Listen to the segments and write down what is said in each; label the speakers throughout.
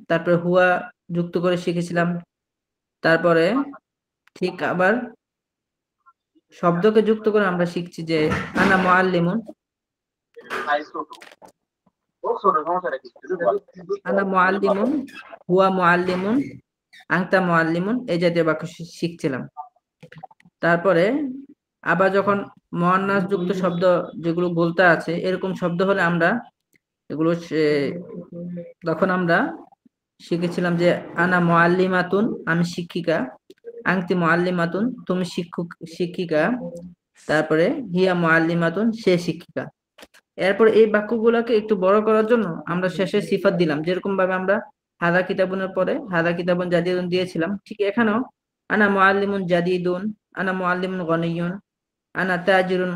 Speaker 1: তারপরে হুয়া যুক্ত করে শিখেছিলাম। তারপরে ঠিক আবার শব্দকে যুক্ত করে আমরা শিখছি যে আনা মুআল্লিমুন, আনা মুআল্লিমুন, হুয়া মুআল্লিমুন, আনতা মুআল্লিমুন, এই জাতীয় বাক্য শিখছিলাম। তারপরে আবার যখন মুয়ান্নাস যুক্ত শব্দ যেগুলো বলতে আছে এরকম শব্দ হলে আমরা এগুলো তখন আমরা শিখেছিলাম যে আনা মুআল্লিমাতুন, আমি শিক্ষিকা, আনতি মুআল্লিমাতুন, তুমি শিক্ষিকা, তারপরে হিয়া মুআল্লিমাতুন, সে শিক্ষিকা। এরপর এই বাক্যগুলোকে একটু বড় করার জন্য আমরা শেষে সিফাত দিলাম, যেরকম ভাবে আমরা হাদা কিতাবুনের পরে হাদা কিতাবুন জাদিদুন দিয়েছিলাম, ঠিক এখানেও আনা মুআল্লিমুন জাদিদুন, আনা মুআল্লিমুন গনিয়ুন, আনা তাজিরুন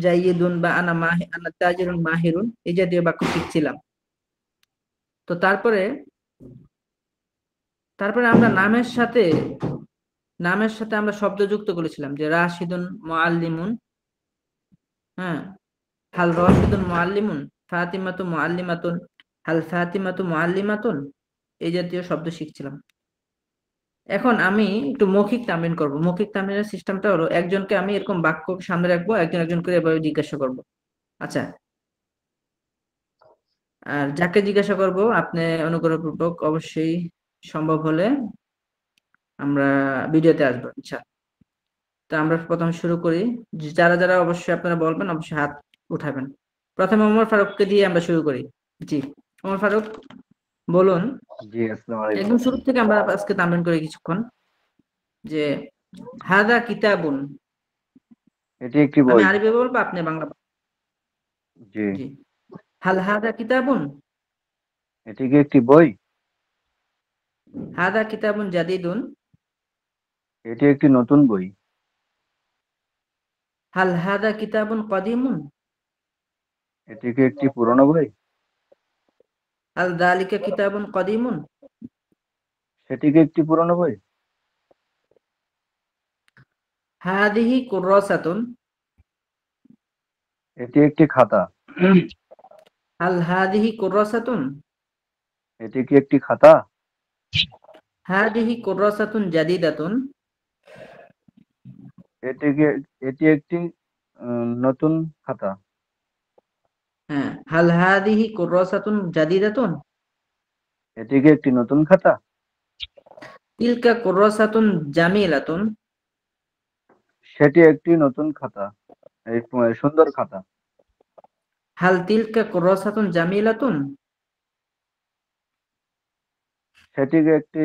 Speaker 1: জাইয়িদুন বা আনা তাজিরুন মাহিরুন, এই জাতীয় বাক্য শিখছিলাম। তো তারপরে আমরা নামের সাথে আমরা শব্দ যুক্ত করেছিলাম যে রাশিদুন মুআল্লিমুন, হ্যাঁ, হাল রাশিদুন মুআল্লিমুন, ফাতিমাতু মুআল্লিমাতুন, হাল ফাতিমাতু মুআল্লিমাতুন, এই জাতীয় শব্দ শিখছিলাম। এখন আমি একটু মৌখিক তামরিন করব। মৌখিক তামরিনের সিস্টেমটা হলো একজনকে আমি এরকম বাক্য সামনে রাখবো, একজন করে এভাবে জিজ্ঞাসা করব। আচ্ছা, আর যাকে জিজ্ঞাসা করব আপনি অনুগ্রহপূর্বক অবশ্যই সম্ভব হলে আমরা ভিডিওতে আসবো। আচ্ছা, তো আমরা প্রথম শুরু করি। যারা যারা অবশ্যই আপনারা বলবেন অবশ্যই হাত উঠাবেন। প্রথমে ওমর ফারুককে দিয়ে আমরা শুরু করি। জি, ওমর ফারুক বলুন।
Speaker 2: জি, আসসালামু আলাইকুম।
Speaker 1: একদম শুরু থেকে আমরা আজকে তামরিন করি কিছুক্ষণ যে হাদা কিতাবুন,
Speaker 2: এটি একটি
Speaker 1: আমি
Speaker 2: বই।
Speaker 1: আরবি বলবো আপনি বাংলা।
Speaker 2: জি।
Speaker 1: জি, হাল হাদা কিতাবুন,
Speaker 2: এটি কি একটি বই?
Speaker 1: হাদা কিতাবুন জাদিদুন,
Speaker 2: এটি একটি নতুন বই।
Speaker 1: হাল হাদা কিতাবুন কদিমুন,
Speaker 2: এটি কি একটি পুরনো বই?
Speaker 1: হাল দালিকা কিতাবুন কদিমুন,
Speaker 2: সেটি কি একটি পুরনো বই?
Speaker 1: হাদিহি কুররাসাতুন,
Speaker 2: এটি একটি খাতা।
Speaker 1: হাল হাদিহি কুররাসাতুন,
Speaker 2: এটি কি একটি খাতা?
Speaker 1: হাদিহি কুররাসাতুন জাদিদাতুন,
Speaker 2: এটি একটি নতুন খাতা।
Speaker 1: হ্যাঁ, হাল হাদিহি কুররাসাতুন জাদিদাতুন,
Speaker 2: এটি কি একটি নতুন খাতা?
Speaker 1: তিলকা কুররাসাতুন জামিলাতুন,
Speaker 2: সেটি একটি নতুন খাতা, এই সুন্দর খাতা।
Speaker 1: হাল তিলকা কুররাসাতুন জামিলাতুন,
Speaker 2: সেটি কি একটি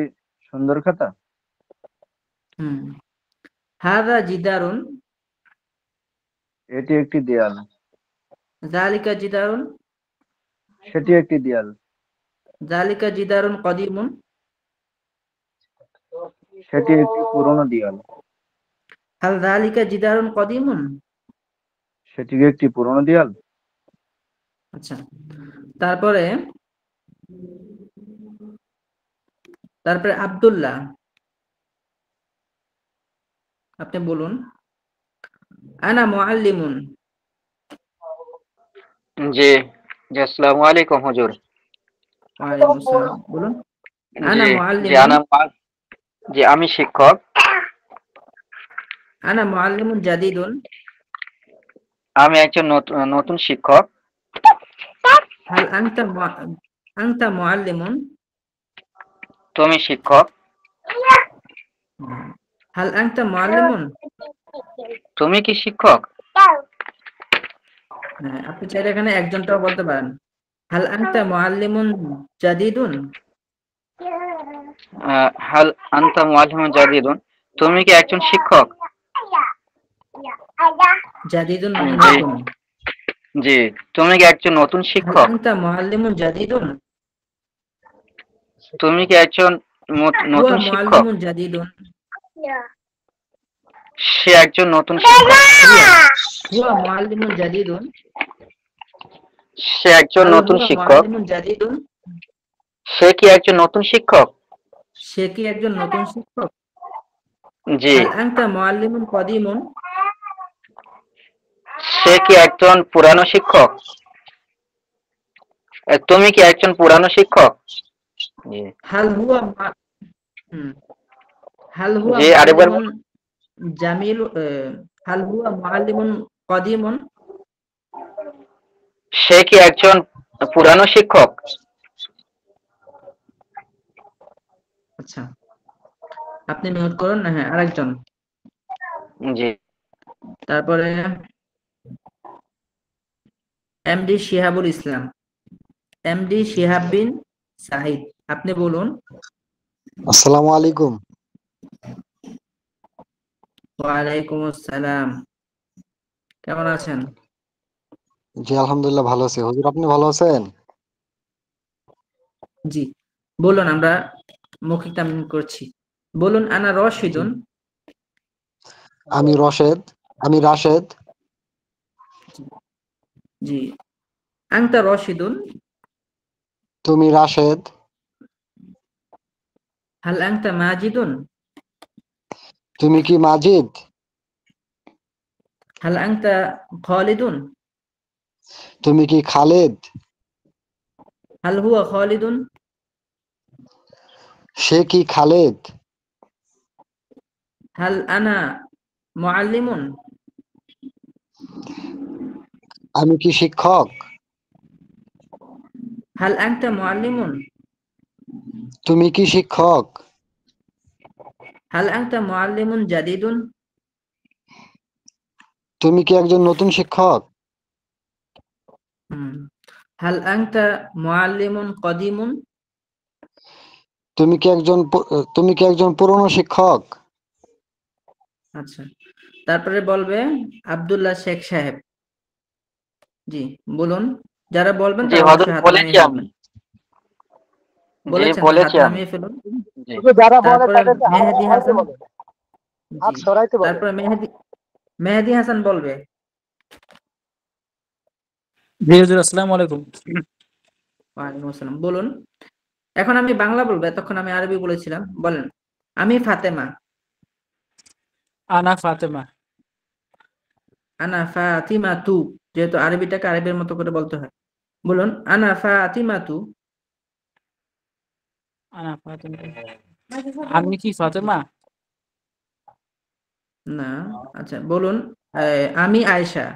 Speaker 2: সুন্দর খাতা?
Speaker 1: হুম, হাদা জিদারুন,
Speaker 2: এটি একটি দেয়াল।
Speaker 1: যালিকা জিদারুন,
Speaker 2: সেটি একটি দেয়াল।
Speaker 1: যালিকা জিদারুন কদিমুন,
Speaker 2: সেটি একটি পুরনো দেয়াল।
Speaker 1: হাল যালিকা জিদারুন কদিমুন।
Speaker 2: সেটি কি একটি পুরনো দেয়াল?
Speaker 1: আচ্ছা, তারপরে আব্দুল্লাহ, আপনি বলুন। আনা মুআল্লিমুন,
Speaker 3: জি জি, আসসালামু আলাইকুম হুজুর।
Speaker 1: ওয়ালাইকুম আসসালাম, বলুন। আনা
Speaker 3: জি জি
Speaker 1: মুআল্লিমুন,
Speaker 3: জি, আমি শিক্ষক।
Speaker 1: আনা মুআল্লিমুন জাদিদুন,
Speaker 3: আমি একজন নতুন শিক্ষক।
Speaker 1: হাল আনতা মুআল্লিমুন,
Speaker 3: তুমি শিক্ষক।
Speaker 1: হাল আনতা মুআল্লিমুন,
Speaker 3: তুমি কি শিক্ষক?
Speaker 1: হ্যাঁ, আপনি চাইলে এখানে একজনটাও বলতে পারেন। হাল আনতা মুআল্লিমুন জাদিদুন,
Speaker 3: হাল আনতা মুআল্লিমুন জাদিদুন, তুমি কি একজন শিক্ষক?
Speaker 1: জাদিদুন মানে
Speaker 3: জি
Speaker 1: নতুন।
Speaker 3: জি, তুমি কি একজন নতুন
Speaker 1: হাল
Speaker 3: শিক্ষক?
Speaker 1: আনতা মুআল্লিমুন জাদিদুন,
Speaker 3: তুমি কি একজন
Speaker 1: হুয়া
Speaker 3: নতুন শিক্ষক?
Speaker 1: মুআল্লিমুন জাদিদুন,
Speaker 3: সে একজন নতুন শিক্ষক।
Speaker 1: হুয়া মুআল্লিমুন জাদিদুন,
Speaker 3: সে একজন
Speaker 1: হাল
Speaker 3: নতুন
Speaker 1: হুয়া
Speaker 3: শিক্ষক।
Speaker 1: মুআল্লিমুন জাদিদুন,
Speaker 3: সে কি একজন নতুন শিক্ষক?
Speaker 1: সে কি একজন নতুন শিক্ষক?
Speaker 3: জি,
Speaker 1: হাল আনতা মুআল্লিমুন কদিমুন,
Speaker 3: সে কি একজন পুরানো শিক্ষক? তুমি কি একজন পুরানো শিক্ষক? জি
Speaker 1: হাল হুয়া মা- হুম, হাল হুয়া
Speaker 3: জি আরেকবার
Speaker 1: মুআল্লিমুন
Speaker 3: বলুন।
Speaker 1: জামিল হাল হুয়া মুআল্লিমুন কদিমুন?
Speaker 3: সে কি একজন পুরানো শিক্ষক?
Speaker 1: আচ্ছা, আপনি নোট করুন না, হ্যাঁ আরেকজন।
Speaker 3: জি
Speaker 1: তারপরে এমডি শিহাবুল ইসলাম, এমডি শিহাব বিন সাহিদ, আপনি বলুন।
Speaker 4: আসসালামু আলাইকুম।
Speaker 1: ওয়ালাইকুম আসসালাম, কেমন আছেন?
Speaker 4: জি আলহামদুলিল্লাহ ভালো আছি। হুজুর আপনি ভালো আছেন?
Speaker 1: জি, বলুন, আমরা মৌখিক তামিম করছি। বলুন, আনা
Speaker 4: জি।
Speaker 1: রশিদুন।
Speaker 4: আমি রশেদ, আমি রাশেদ।
Speaker 1: জি, আনতা রশিদুন।
Speaker 4: তুমি রাশেদ।
Speaker 1: হাল আনতা মাজিদুন।
Speaker 4: তুমি কি মাজিদ?
Speaker 1: হাল আনতা খালিদুন।
Speaker 4: তুমি কি খালেদ?
Speaker 1: হাল হুয়া খালিদুন।
Speaker 4: সে কি খালেদ?
Speaker 1: হাল আনা মুআল্লিমুন।
Speaker 4: আমি কি শিক্ষক?
Speaker 1: হাল আনতা মুআল্লিমুন।
Speaker 4: তুমি কি শিক্ষক?
Speaker 1: হাল আনতা মুআল্লিমুন জাদিদুন।
Speaker 4: তুমি কি একজন নতুন শিক্ষক?
Speaker 1: হুম। হাল আনতা মুআল্লিমুন কদিমুন।
Speaker 4: তুমি কি একজন পুরনো শিক্ষক?
Speaker 1: আচ্ছা, তারপরে বলবে আব্দুল্লাহ শেখ সাহেব। জি, বলুন। যারা বলবেন
Speaker 3: জি
Speaker 1: তারা
Speaker 3: হজরত
Speaker 1: অবশ্যই হাত
Speaker 3: বলেছি
Speaker 1: নামিয়ে
Speaker 3: আমি।
Speaker 1: ফেলবেন।
Speaker 3: জি
Speaker 1: বলেছেন, হাত
Speaker 3: বলেছি আমি।
Speaker 1: নামিয়ে ফেলুন।
Speaker 3: জি
Speaker 2: যারা বলে
Speaker 1: তারপরে
Speaker 2: তাদেরকে হাত
Speaker 1: মেহেদি
Speaker 2: সরাইতে
Speaker 1: হাসান।
Speaker 2: বলে, হাত
Speaker 1: জি,
Speaker 2: সরাইতে বলে।
Speaker 1: তারপরে মেহেদি মেহেদি হাসান বলবে।
Speaker 5: জি হুজুর, আসসালামু আলাইকুম।
Speaker 1: ওয়ালাইকুম আসসালাম, বলুন। এখন আমি বাংলা বলবো, এতক্ষণ আমি আরবি বলেছিলাম। বলেন, আমি ফাতেমা।
Speaker 5: আনা ফাতেমা।
Speaker 1: আনা ফাতিমা তু, যেহেতু আরবিটাকে আরবির মতো করে বলতে হয়। বলুন, আনা ফাতিমা তু।
Speaker 5: আনা ফাতেমা। আমি কি ফাতেমা?
Speaker 1: না, আচ্ছা বলুন, আমি আয়েশা।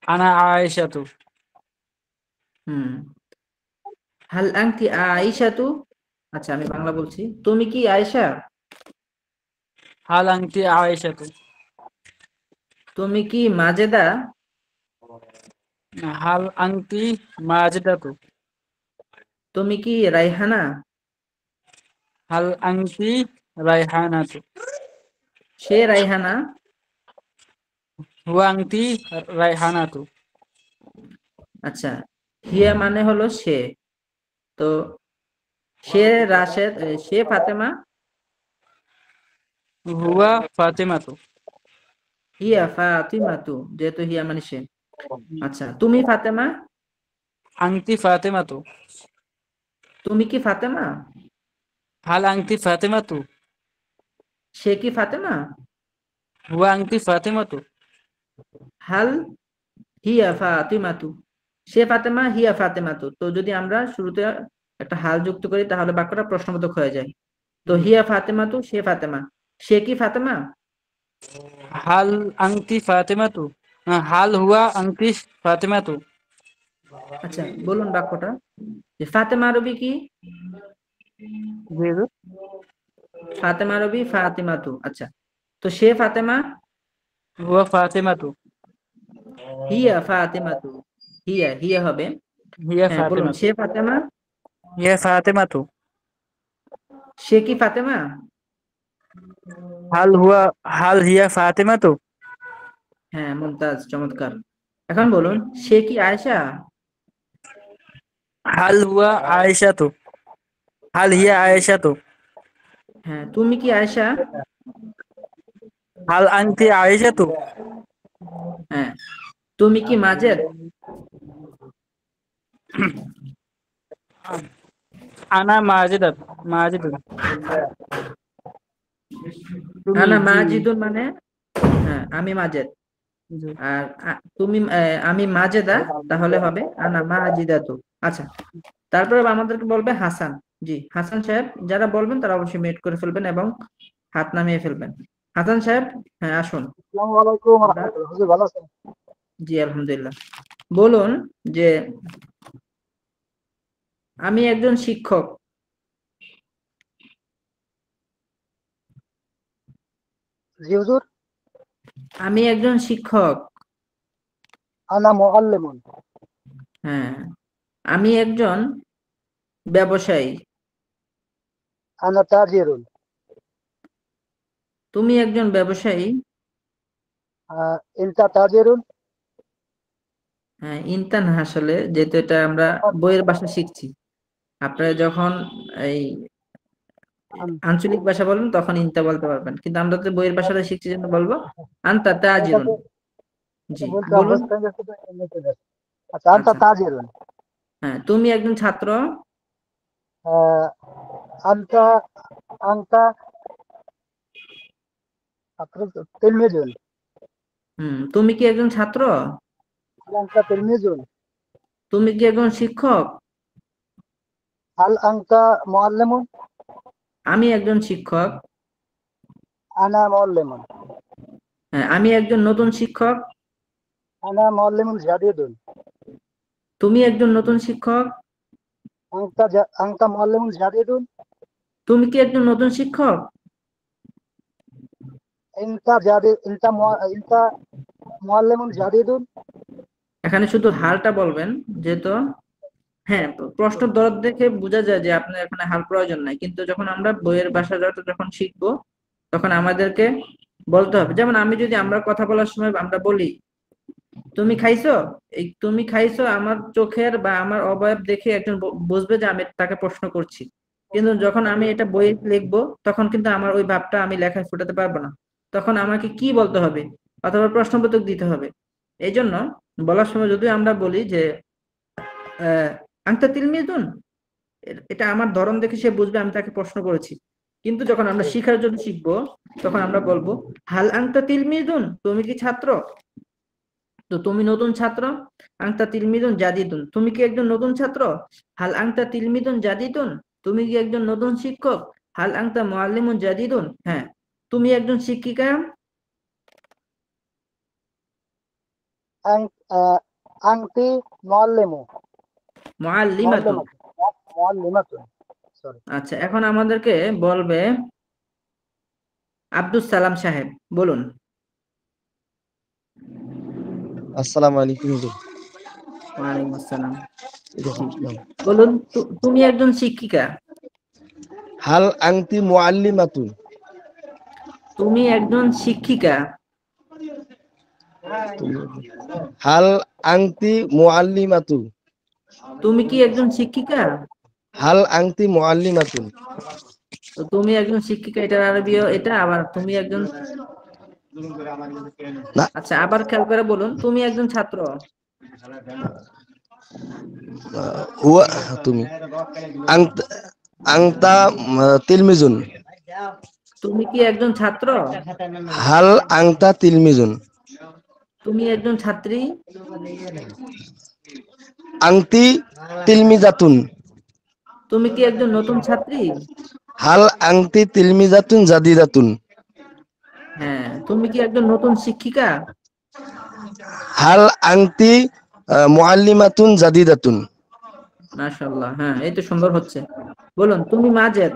Speaker 5: আনা আয়েশা তু।
Speaker 1: হুম। হাল আনতি আয়েশা তু। আচ্ছা, আমি বাংলা বলছি, তুমি কি আয়েশা?
Speaker 5: হাল আনতি আয়েশা তু।
Speaker 1: তুমি কি মাজেদা?
Speaker 5: হাল আনতি মাজেদা তু।
Speaker 1: তুমি কি রাইহানা?
Speaker 5: হাল আনতি রায়হানা তু।
Speaker 1: সে রাইহানা।
Speaker 5: হুয়া আনতি রায়হানা তু।
Speaker 1: আচ্ছা, হিয়া মানে হলো সে, তো সে রাশেদ, সে ফাতেমা।
Speaker 5: হুয়া ফাতেমা তু।
Speaker 1: হিয়া ফাতিমা তু, যেহেতু হিয়া মানে সে। আচ্ছা, তুমি ফাতেমা।
Speaker 5: আনতি ফাতেমা তু।
Speaker 1: তুমি কি ফাতেমা?
Speaker 5: হাল আনতি ফাতেমা তু।
Speaker 1: সে কি ফাতেমা?
Speaker 5: হুয়া আনতি ফাতেমা তু।
Speaker 1: হাল হিয়া ফাতিমাতু। সে ফাতেমা, হিয়া ফাতেমাতু। তো যদি আমরা শুরুতে একটা হাল যুক্ত করি তাহলে বাক্যটা প্রশ্নবোধক হয়ে যায়। তো হিয়া ফাতেমাতু, সে ফাতেমা। সে কি ফাতেমা?
Speaker 5: হাল আনতি ফাতেমা তু। হাল হুয়া আনতি ফাতেমা তু।
Speaker 1: আচ্ছা, বলুন বাক্যটা, যে ফাতেমা আরবি কি?
Speaker 5: জি হুজুর।
Speaker 1: ফাতেমা আরবি ফাতিমাতু। আচ্ছা, তো সে ফাতেমা।
Speaker 5: হুয়া ফাতেমা তু।
Speaker 1: হিয়া ফাতিমাতু। হিয়া হিয়া হবে।
Speaker 5: হিয়া
Speaker 1: হ্যাঁ, বলুন,
Speaker 5: ফাতেমা তু।
Speaker 1: সে ফাতেমা।
Speaker 5: হিয়া ফাতেমা তু।
Speaker 1: সে কি ফাতেমা?
Speaker 5: হাল হিয়া ফাতেমা তু।
Speaker 1: হ্যাঁ, মুমতাজ, চমৎকার। এখন বলুন, সে কি আয়েশা?
Speaker 5: হাল হুয়া আয়েশা তু। হাল হিয়া আয়েশা তু।
Speaker 1: হ্যাঁ, তুমি কি আয়েশা?
Speaker 5: হাল আনতি আয়েশা তু।
Speaker 1: হ্যাঁ, তুমি কি মাজেদ?
Speaker 5: আনা মাজিদাত মাজিদুন। তুমি
Speaker 1: আনা
Speaker 5: জি
Speaker 1: মাজিদুন মানে, হ্যাঁ আমি মাজেদ।
Speaker 5: জি।
Speaker 1: আর তুমি আমি মাজেদা, তাহলে হবে আনা মাজিদাতু। আচ্ছা, তারপরে আমাদেরকে বলবে হাসান। জি হাসান সাহেব, যারা বলবেন তারা অবশ্যই মিউট করে ফেলবেন এবং হাত নামিয়ে ফেলবেন। হাসান সাহেব, হ্যাঁ আসুন।
Speaker 2: আসসালামু আলাইকুম ওয়া রাহমাতুল্লাহ। হুজুর ভালো আছেন?
Speaker 1: জি আলহামদুলিল্লাহ। বলুন যে আমি একজন শিক্ষক।
Speaker 2: জি হুজুর।
Speaker 1: আমি একজন শিক্ষক।
Speaker 2: আনা মুআল্লিমুন।
Speaker 1: হ্যাঁ। আমি একজন ব্যবসায়ী।
Speaker 2: আনা তাজিরুন।
Speaker 1: তুমি একজন ব্যবসায়ী।
Speaker 2: ইনতা তাজিরুন।
Speaker 1: হ্যাঁ, ইনতা না আসলে, যেহেতু এটা আমরা বইয়ের ভাষা শিখছি। আপনারা যখন এই আঞ্চলিক ভাষা বলবেন তখন ইনতা বলতে পারবেন, কিন্তু আমরা তো বইয়ের ভাষাটা শিখছি জন্য বলবো আনতা
Speaker 2: এটা
Speaker 1: তাজিরুন।
Speaker 2: তো
Speaker 1: জি
Speaker 2: বলতে
Speaker 1: বলুন।
Speaker 2: অভ্যস্ত হয়ে গেছে তো এমনিতে যাচ্ছে। আচ্ছা, আনতা
Speaker 1: আচ্ছা,
Speaker 2: তাজিরুন।
Speaker 1: হ্যাঁ তুমি একজন ছাত্র।
Speaker 2: আনতা আনতা তিলমিজুন।
Speaker 1: তুমি কি একজন ছাত্র?
Speaker 2: আনতা তিলমিজুন।
Speaker 1: তুমি কি একজন শিক্ষক?
Speaker 2: হাল আনতা মুআল্লিমুন।
Speaker 1: আমি একজন শিক্ষক।
Speaker 2: আনা মুআল্লিমুন।
Speaker 1: হ্যাঁ, আমি একজন নতুন শিক্ষক।
Speaker 2: আনা মুআল্লিমুন জাদিদুন।
Speaker 1: তুমি একজন নতুন শিক্ষক।
Speaker 2: আনতা মুআল্লিমুন জাদিদুন।
Speaker 1: তুমি কি একজন নতুন শিক্ষক?
Speaker 2: ইনতা মুআল্লিমুন জাদিদুন।
Speaker 1: এখানে শুধু হালটা বলবেন, যেহেতু হ্যাঁ প্রশ্ন দরদ দেখে বোঝা যায় যে আপনার এখানে হাল প্রয়োজন নাই, কিন্তু যখন আমরা বইয়ের ভাষা যখন শিখবো তখন আমাদেরকে বলতে হবে। যেমন আমি যদি আমরা কথা বলার সময় আমরা বলি তুমি খাইছো, এই তুমি খাইছো আমার চোখের বা আমার অবয়ব দেখে একজন বুঝবে যে আমি তাকে প্রশ্ন করছি। কিন্তু যখন আমি এটা বইয়ে লিখবো তখন কিন্তু আমার ওই ভাবটা আমি লেখায় ফুটাতে পারবো না। তখন আমাকে কি বলতে হবে, অথবা প্রশ্নবোধক দিতে হবে। এই জন্য বলার সময় যদি আমরা বলি যে আংতা তিলমিজুন, এটা আমার ধরন দেখে সে বুঝবে আমি তাকে প্রশ্ন করেছি। কিন্তু যখন আমরা শিখার জন্য শিখবো তখন আমরা বলবো হাল আংতা তিলমিজুন, তুমি কি ছাত্র? তো তুমি নতুন ছাত্র। আংতা তিলমিদুন জাদিদুন, তুমি কি একজন নতুন ছাত্র? হাল আংতা তিলমিদুন জাদিদুন, তুমি কি একজন নতুন শিক্ষক? হাল আংতা মুআল্লিমুন জাদিদুন, হ্যাঁ তুমি একজন শিক্ষিকা।
Speaker 2: আনতি মুআল্লিমু।
Speaker 1: মুআল্লিমাতুন।
Speaker 2: মুআল্লিমাতুন। মুআল্লিমাতুন। সরি।
Speaker 1: আচ্ছা, এখন আমাদেরকে বলবে আব্দুস সালাম সাহেব, বলুন।
Speaker 6: আসসালামু আলাইকুম হুজুর।
Speaker 1: ওয়ালাইকুম আসসালাম। জি বলুন, তুমি একজন শিক্ষিকা।
Speaker 6: হাল আংতি মুআল্লিমাতুন।
Speaker 1: তুমি একজন শিক্ষিকা।
Speaker 6: হাল আংতি মুআল্লিমাতু।
Speaker 1: তুমি কি একজন শিক্ষিকা?
Speaker 6: হাল আংতি মুআল্লিমাতুন।
Speaker 1: তো তুমি একজন শিক্ষিকা, এটার আরবিও এটা, আবার তুমি একজন।
Speaker 6: না,
Speaker 1: আচ্ছা, আবার খেয়াল করে বলুন, তুমি একজন ছাত্র।
Speaker 6: হুয়া তুমি। আংতা আংতা তিলমিজুন।
Speaker 1: তুমি কি একজন ছাত্র?
Speaker 6: হাল আংতা তিলমিজুন।
Speaker 1: তুমি একজন ছাত্রী।
Speaker 6: আংতি তিলমিজাতুন।
Speaker 1: তুমি কি একজন নতুন ছাত্রী?
Speaker 6: হাল আংতি তিলমিজাতুন জাদিদাতুন।
Speaker 1: হ্যাঁ, তুমি কি একজন নতুন শিক্ষিকা?
Speaker 6: হাল আংতি মুআল্লিমাতুন জাদিদাতুন।
Speaker 1: মাশাআল্লাহ, হ্যাঁ এই তো সুন্দর হচ্ছে। বলুন, তুমি মাজেদ।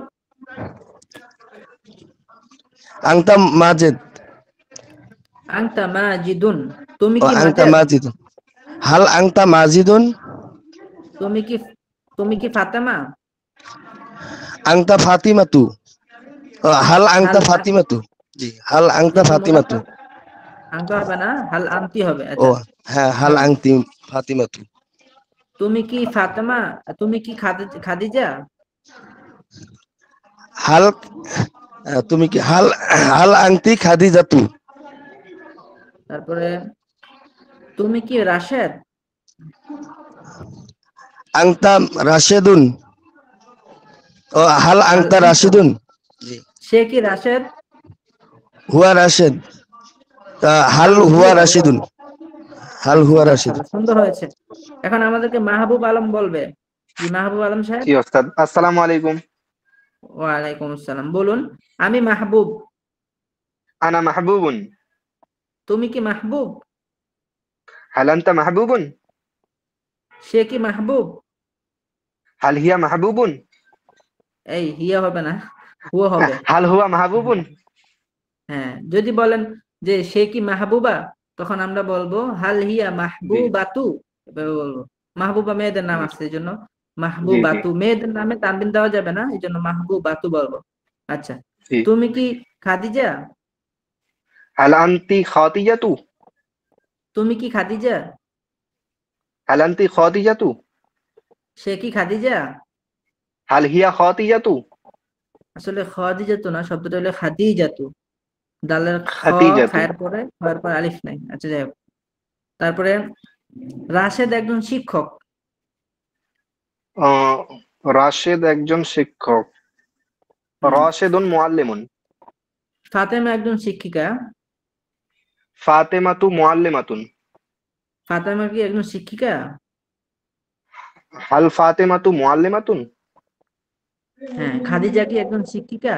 Speaker 6: আংতা মাজেদ।
Speaker 1: আংতা মাজিদুন, তুমি
Speaker 6: ও
Speaker 1: কি
Speaker 6: আংতা
Speaker 1: মাজেদ?
Speaker 6: মাজিদুন। হাল আংতা মাজিদুন।
Speaker 1: তুমি কি তুমি কি ফাতেমা?
Speaker 6: আংতা ফাতিমাতু। হাল
Speaker 1: হাল
Speaker 6: আংতা ফাতিমাতু। জি, হাল আংতা
Speaker 1: যেহেতু
Speaker 6: ফাতিমাতু।
Speaker 1: মুনাফা আংতা হবে না, হাল আমতি হবে।
Speaker 6: ও
Speaker 1: আচ্ছা,
Speaker 6: হ্যাঁ, হাল
Speaker 1: হ্যাঁ
Speaker 6: আংতি ফাতিমাতু।
Speaker 1: তুমি কি ফাতেমা? তুমি কি খাদিজা?
Speaker 6: হাল তুমি কি হাল হাল আংতি খাদিজাতু।
Speaker 1: তারপরে তুমি কি রাশেদ?
Speaker 6: আংতা রাশেদুন। ও হাল
Speaker 1: হাল
Speaker 6: আংতা
Speaker 1: আনতা,
Speaker 6: রাশিদুন। জি,
Speaker 1: সে কি রাশেদ?
Speaker 6: হুয়া রাশেদ। হাল
Speaker 1: হাল
Speaker 6: হুয়া
Speaker 1: হুয়া
Speaker 6: রাশিদুন। হাল
Speaker 1: আচ্ছা,
Speaker 6: হুয়া রাশিদ।
Speaker 1: মাশাআল্লাহ সুন্দর হয়েছে। এখন আমাদেরকে মাহবুব আলম বলবে। জি মাহবুব আলম সাহেব।
Speaker 7: জি ওস্তাদ, আসসালামু আলাইকুম।
Speaker 1: ওয়ালাইকুম আসসালাম। বলুন। আমি মাহবুব।
Speaker 7: আনা মাহবুবুন।
Speaker 1: তুমি কি মাহবুব?
Speaker 7: হাল আনতা মাহবুবুন।
Speaker 1: সে কি মাহবুব?
Speaker 7: হাল হিয়া মাহবুবুন।
Speaker 1: এই হিয়া হবে না, হুয়া হবে।
Speaker 7: হাল হুয়া মাহবুবুন।
Speaker 1: হ্যাঁ, যদি বলেন যে সে কি মাহবুবা, তখন আমরা বলবো হাল হিয়া
Speaker 7: জি
Speaker 1: মাহবুবাতু, এভাবে বলবো। মাহবুবা মেয়েদের নাম
Speaker 7: জি
Speaker 1: আছে, এই জন্য
Speaker 7: জি জি
Speaker 1: মাহবুবাতু, মেয়েদের নামে তানবিন দেওয়া যাবে না, এই জন্য মাহবুবাতু বলবো। আচ্ছা,
Speaker 7: জি।
Speaker 1: তুমি কি খাদিজা?
Speaker 7: হাল আনতি খাদিজাতু।
Speaker 1: তুমি কি খাদিজা?
Speaker 7: হাল আনতি খাদিজাতু।
Speaker 1: সে কি খাদিজা?
Speaker 7: হাল হিয়া খাদিজাতু।
Speaker 1: আসলে খাদিজাতু না, শব্দটা হলো খাদিজাতু। দালের
Speaker 7: খাদিজাতু।
Speaker 1: খায়ের পরে খয়ের পরে আলিফ নাই। আচ্ছা, যাই হোক। তারপরে রাশেদ একজন শিক্ষক।
Speaker 7: আহ, রাশেদ একজন শিক্ষক।
Speaker 1: হুম।
Speaker 7: রাশেদুন মুআল্লিমুন।
Speaker 1: ফাতেমা একজন শিক্ষিকা।
Speaker 7: ফাতেমাতু মুআল্লিমাতুন।
Speaker 1: ফাতেমা কি একজন শিক্ষিকা?
Speaker 7: হাল ফাতেমাতু মুআল্লিমাতুন।
Speaker 1: হ্যাঁ। খাদিজা কি একজন শিক্ষিকা?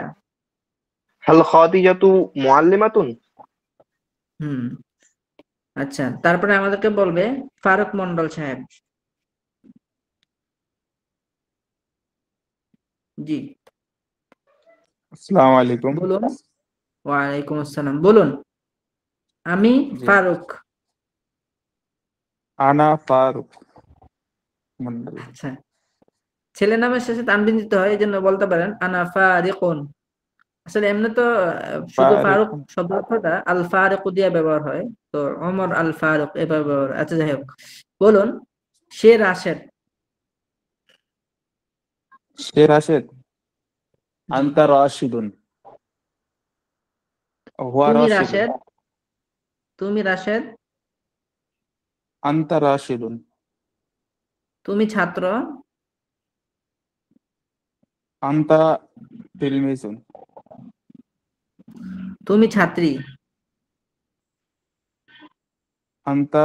Speaker 7: হাল খাদিজাতু মুআল্লিমাতুন।
Speaker 1: হুম। আচ্ছা, তারপরে আমাদেরকে বলবে ফারুক মন্ডল সাহেব। জি
Speaker 8: আসসালামু আলাইকুম।
Speaker 1: বলুন। ওয়ালাইকুম আসসালাম। বলুন। আমি
Speaker 8: জি,
Speaker 1: ফারুক।
Speaker 8: আনা ফারুক মন্ডল।
Speaker 1: আচ্ছা, ছেলে নামের শেষে তানবিন দিতে হয়, এই জন্য বলতে পারেন আনা ফারিকুন। আসলে এমনি তো শুধু
Speaker 8: ফারুক।
Speaker 1: ফারুক শব্দ অর্থটা আল ফারুক দিয়ে ব্যবহার হয়। তো ওমর আল ফারুক এভাবে ব্যবহার হয়। আচ্ছা, যাই হোক। বলুন। সে রাশেদ।
Speaker 8: সে রাশেদ।
Speaker 1: জি।
Speaker 8: আনতা রাশিদুন। হুয়া
Speaker 1: তুমি
Speaker 8: রাশিদুন।
Speaker 1: রাশেদ। তুমি রাশেদ।
Speaker 8: আনতা রাশিদুন।
Speaker 1: তুমি ছাত্র।
Speaker 8: আনতা তিলমিজুন।
Speaker 1: তুমি ছাত্রী।
Speaker 8: আনতা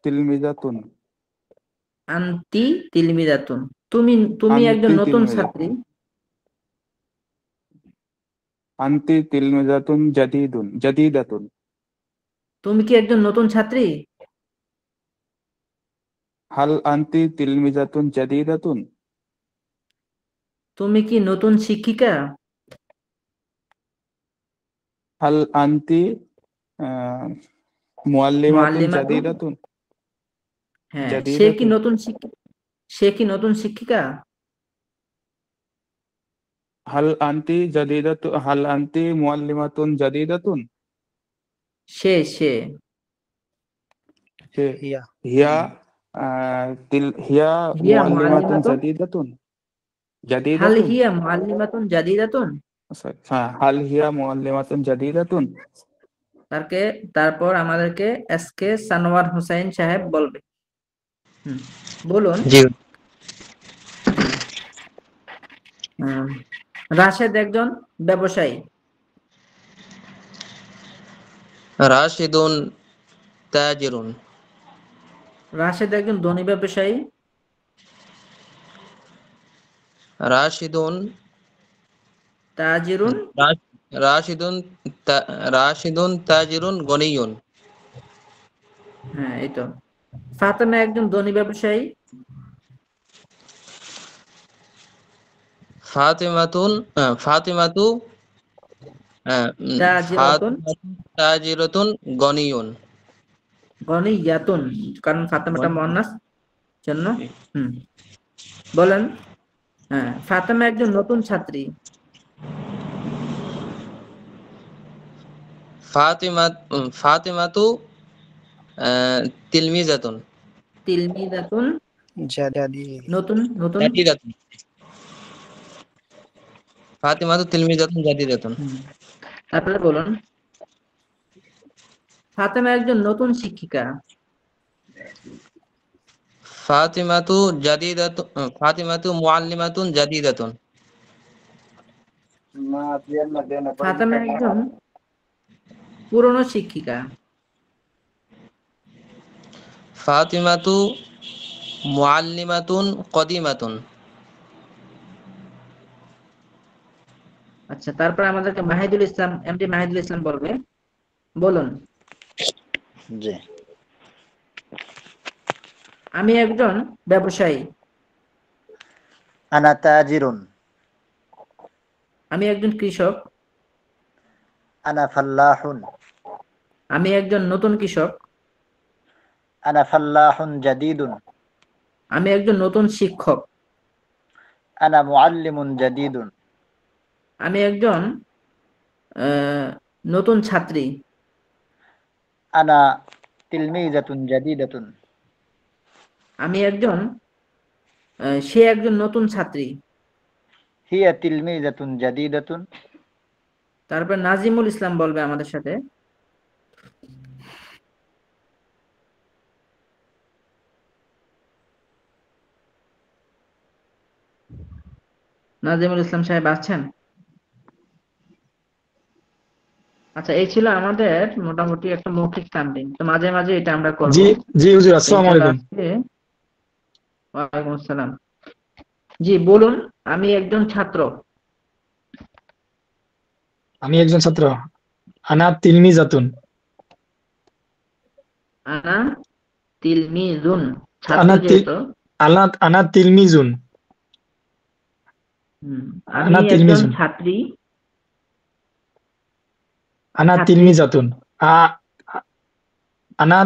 Speaker 8: তিলমিজাতুন।
Speaker 1: আন্তি তিলমিদাতুন। তুমি তুমি একজন
Speaker 8: আনতি
Speaker 1: নতুন
Speaker 8: তিলমিজা।
Speaker 1: ছাত্রী।
Speaker 8: আনতি তিলমিজাতুন জাদিদাতুন।
Speaker 1: তুমি কি একজন নতুন ছাত্রী?
Speaker 8: হাল আনতি তিলমিজাতুন জাদিদাতুন।
Speaker 1: তুমি কি নতুন শিক্ষিকা?
Speaker 8: হাল আনতি আহ, মুআল্লিমাতুন
Speaker 1: মুআল্লিমাতুন।
Speaker 8: জাদিদাতুন।
Speaker 1: হ্যাঁ,
Speaker 8: জাদিদাতুন।
Speaker 1: সে কি নতুন শিক্ষিকা?
Speaker 8: হাল আনতি মুআল্লিমাতুন জাদিদাতুন।
Speaker 1: সে
Speaker 8: সে হিয়া হিয়া
Speaker 1: হিয়া
Speaker 8: মুআল্লিমাতুন
Speaker 1: মুআল্লিমাতুন।
Speaker 8: জাদিদাতুন।
Speaker 1: হাল
Speaker 8: জাদিদাতুন।
Speaker 1: হিয়া মুআল্লিমাতুন জাদিদাতুন।
Speaker 8: হ্যাঁ, হাল হিয়া মুআল্লিমাতুন জাদিদাতুন।
Speaker 1: তারপর আমাদেরকে এস কে সানোয়ার হোসেন সাহেব বলবে। হুম। বলুন।
Speaker 3: জি।
Speaker 1: জি। হুম। রাশেদ একজন ব্যবসায়ী।
Speaker 9: রাশিদুন তাজিরুন।
Speaker 1: রাশেদ একজন ধনী ব্যবসায়ী।
Speaker 9: রাশিদুন
Speaker 1: তাজিরুন।
Speaker 9: রাশিদুন রাশিদুন তাজিরুন গনিয়ুন।
Speaker 1: হ্যাঁ, এই তো। ফাতেমা একজন ধনী ব্যবসায়ী।
Speaker 9: ফাতিমাতু
Speaker 1: তাজিরাতুন।
Speaker 9: তাজিরাতুন গনিয়ুন।
Speaker 1: গনিয়াতুন, কারণ ফাতেমাটা মুয়ান্নাস জন্য। হুম। বলেন। হ্যাঁ, ফাতেমা একজন নতুন ছাত্রী।
Speaker 9: ফাতিমাতু তিলমিজাতুন।
Speaker 1: তিলমিদাতুন। নতুন নতুন।
Speaker 9: জাদিদাতুন। ফাতিমাতু তিলমিজাতুন জাদিদাতুন।
Speaker 1: হুম। তারপরে বলুন। ফাতেমা একজন নতুন শিক্ষিকা।
Speaker 9: ফাতিমাতু মুআল্লিমাতুন জাদিদাতুন।
Speaker 1: ফাতেমা একজন পুরনো শিক্ষিকা।
Speaker 9: ফাতিমাতু মুআল্লিমাতুন কদিমাতুন।
Speaker 1: আচ্ছা, তারপর আমাদেরকে মাহিদুল ইসলাম, এমডি মাহিদুল ইসলাম বলবে। বলুন।
Speaker 2: জি।
Speaker 1: আমি একজন ব্যবসায়ী।
Speaker 2: আনা তাজিরুন।
Speaker 1: আমি একজন কৃষক।
Speaker 2: আনা ফাল্লাহুন।
Speaker 1: আমি একজন নতুন কৃষক।
Speaker 2: আনা ফাল্লাহুন জাদিদুন।
Speaker 1: আমি একজন নতুন শিক্ষক।
Speaker 2: আনা মুআল্লিমুন জাদিদুন।
Speaker 1: আমি একজন নতুন ছাত্রী।
Speaker 2: আনা তিলমিজাতুন জাদিদাতুন।
Speaker 1: আমি একজন সে একজন নতুন ছাত্রী।
Speaker 2: হিয়া তিলমিজাতুন জাদিদাতুন।
Speaker 1: তারপর নাজিমুল ইসলাম বলবে আমাদের সাথে। নাজিমুল ইসলাম সাহেব আছেন? আচ্ছা, এই ছিল আমাদের মোটামুটি একটা মৌখিক তামরিন। তো মাঝে মাঝে এটা আমরা করব।
Speaker 5: জি জি হুজুর, আসসালামু আলাইকুম।
Speaker 1: ওয়ালাইকুম আসসালাম। জি বলুন। আমি একজন ছাত্র।
Speaker 5: আমি একজন ছাত্র। আনা তিলমিজাতুন।
Speaker 1: আনা তিলমিজুন, ছাত্র
Speaker 5: আনা
Speaker 1: যেহেতু।
Speaker 5: আনা তিলমিজুন।
Speaker 1: আমি
Speaker 5: আনা
Speaker 1: একজন
Speaker 5: তিলমিজুন।
Speaker 1: ছাত্রী।
Speaker 5: আনা
Speaker 1: ছাত্রী।
Speaker 5: তিলমিজাতুন। আনা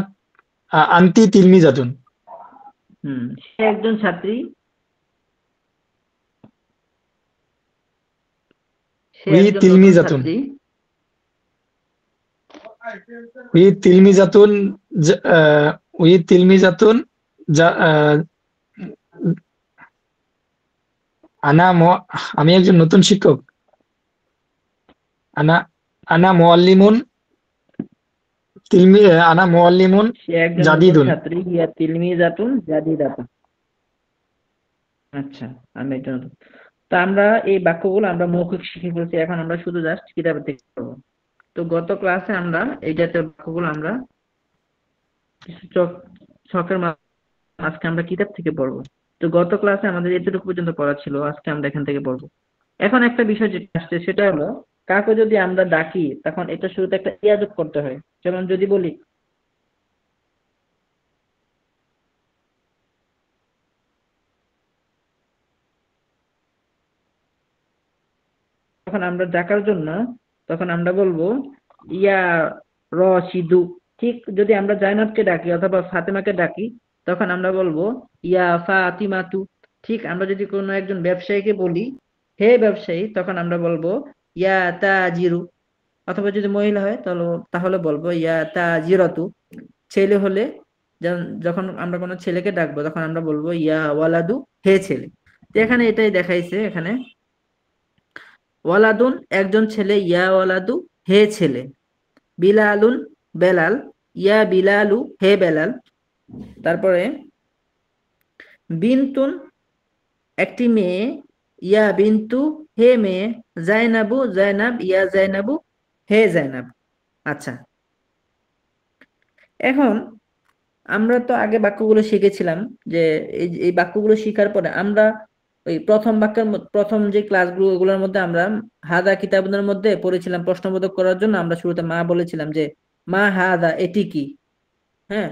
Speaker 5: আনতি তিলমিজাতুন।
Speaker 1: সে একজন ছাত্রী। সে
Speaker 5: উই
Speaker 1: একজন নতুন
Speaker 5: তিলমিজাতুন।
Speaker 1: ছাত্রী।
Speaker 5: উই তিলমিজাতুন। উই তিলমিজাতুন। আমি একজন নতুন শিক্ষক। আনা আনা মুআল্লিমুন আনা মুআল্লিমুন
Speaker 1: সে একজন নতুন
Speaker 5: জাদিদুন।
Speaker 1: ছাত্রী। হিয়া তিলমিজাতুন জাদিদাতুন। আচ্ছা, আমি একজন নতুন। তা আমরা এই বাক্যগুলো আমরা মৌখিক শিখে ফেলছি, এখন আমরা শুধু জাস্ট কিতাবে থেকে করবো। তো গত ক্লাসে আমরা এই জাতীয় বাক্যগুলো আমরা কিছু ছকের আজকে আমরা কিতাব থেকে পড়বো। তো গত ক্লাসে আমাদের এতটুকু পর্যন্ত পড়া ছিল, আজকে আমরা এখান থেকে পড়বো। এখন একটা বিষয় যেটা আসছে সেটা হলো, কাকে যদি আমরা ডাকি তখন এটা শুরুতে একটা ইয়া যোগ করতে হয়। যেমন যদি বলি তখন আমরা ডাকার জন্য তখন আমরা বলবো ইয়া রশিদু। ঠিক যদি আমরা জাইনাবকে ডাকি অথবা ফাতেমাকে ডাকি তখন আমরা বলবো ইয়া ফাতিমাতু। ঠিক আমরা যদি কোনো একজন ব্যবসায়ীকে বলি হে ব্যবসায়ী, তখন আমরা বলবো ইয়া তাজিরু। অথবা যদি মহিলা হয় তাহলে তাহলে বলবো ইয়া তাজিরাতু। ছেলে হলে যখন আমরা কোনো ছেলেকে ডাকবো তখন আমরা বলবো ইয়া ওয়ালাদু, হে ছেলে। তো এখানে এটাই দেখাইছে। এখানে ওয়ালাদুন একজন ছেলে, ইয়া ওয়ালাদু হে ছেলে। বিলালুন বেলাল, ইয়া বিলালু হে বেলাল। তারপরে বিনতুন একটি মেয়ে, ইয়া বিন্তু হে মেয়ে। জাইনাবু জাইনাব, ইয়া জাইনাবু হে জাইনাব। আচ্ছা, এখন আমরা তো আগে বাক্যগুলো শিখেছিলাম যে এই বাক্যগুলো শিখার পরে আমরা ওই প্রথম বাক্যের প্রথম যে ক্লাসগুলো ওগুলোর মধ্যে আমরা হাদা কিতাবুনের মধ্যে পড়েছিলাম প্রশ্নবোধক করার জন্য আমরা শুরুতে মা বলেছিলাম যে মা হাদা এটি কি। হ্যাঁ,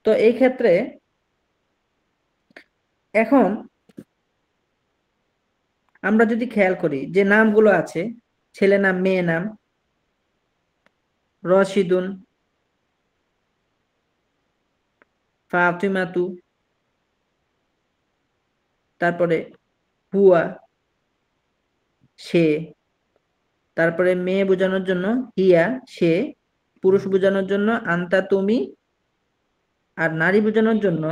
Speaker 1: তো এই ক্ষেত্রে এখন আমরা যদি খেয়াল করি যে নামগুলো আছে, ছেলে নাম, মেয়ে নাম, রশিদুন, ফাতিমাতু, তারপরে হুয়া সে, তারপরে মেয়ে বোঝানোর জন্য হিয়া সে, পুরুষ বোঝানোর জন্য আন্তা তুমি, আর নারী বোঝানোর জন্য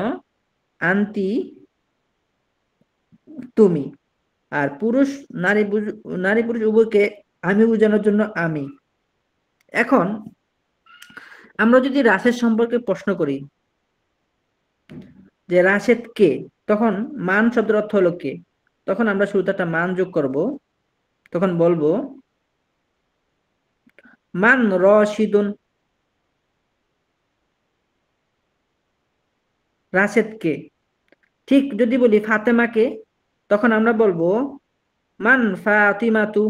Speaker 1: আন্তি তুমি, আর পুরুষ নারী পুরুষ উভয়কে আমি বোঝানোর জন্য আমি। এখন আমরা যদি রাশেদ সম্পর্কে প্রশ্ন করি যে রাশেদ কে, তখন মান শব্দের অর্থ হলো কে, তখন আমরা শুরুতে একটা মান যোগ করব। তখন বলবো মান রশিদুন, রাশেদ কে। ঠিক যদি বলি ফাতেমাকে তখন আমরা বলবো মান ফাতিমাতু,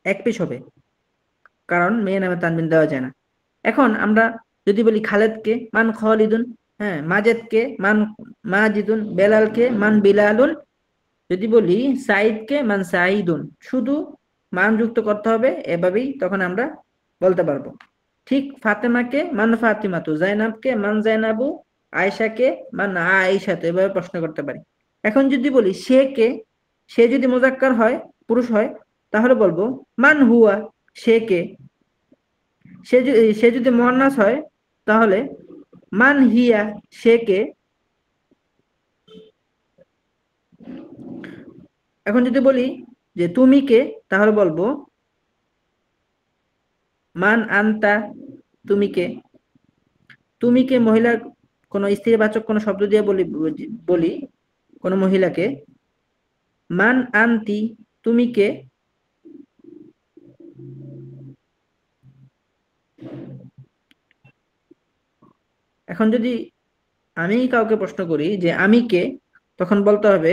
Speaker 1: এক পেশ হবে, কারণ মেয়ে নামে তানবিন দেওয়া যায় না। এখন আমরা যদি বলি খালেদকে মান খালিদুন, হ্যাঁ, মাজেদকে মান মাজিদুন, বেলালকে মান বিলালুন, যদি বলি সাইদকে মান সাইদুন, শুধু মান যুক্ত করতে হবে, এভাবেই তখন আমরা বলতে পারবো। ঠিক ফাতেমাকে মান ফাতিমাতু, জাইনাবকে মান জাইনাবু, আয়েশাকে মান আয়েশাতু, এভাবে প্রশ্ন করতে পারি। এখন যদি বলি সে কে, সে যদি মুজাক্কার হয়, পুরুষ হয়, তাহলে বলবো মান হুয়া, সে কে। সে যদি মুয়ান্নাস হয় তাহলে মান হিয়া, সে কে। এখন যদি বলি যে তুমি কে, তাহলে বলবো মান আনতা, তুমি কে। তুমি কে মহিলার কোন স্ত্রীবাচক কোন শব্দ দিয়ে বলি কোন মহিলাকে, মান আনতি, তুমি কে। এখন যদি আমি কাউকে প্রশ্ন করি যে আমি কে, তখন বলতে হবে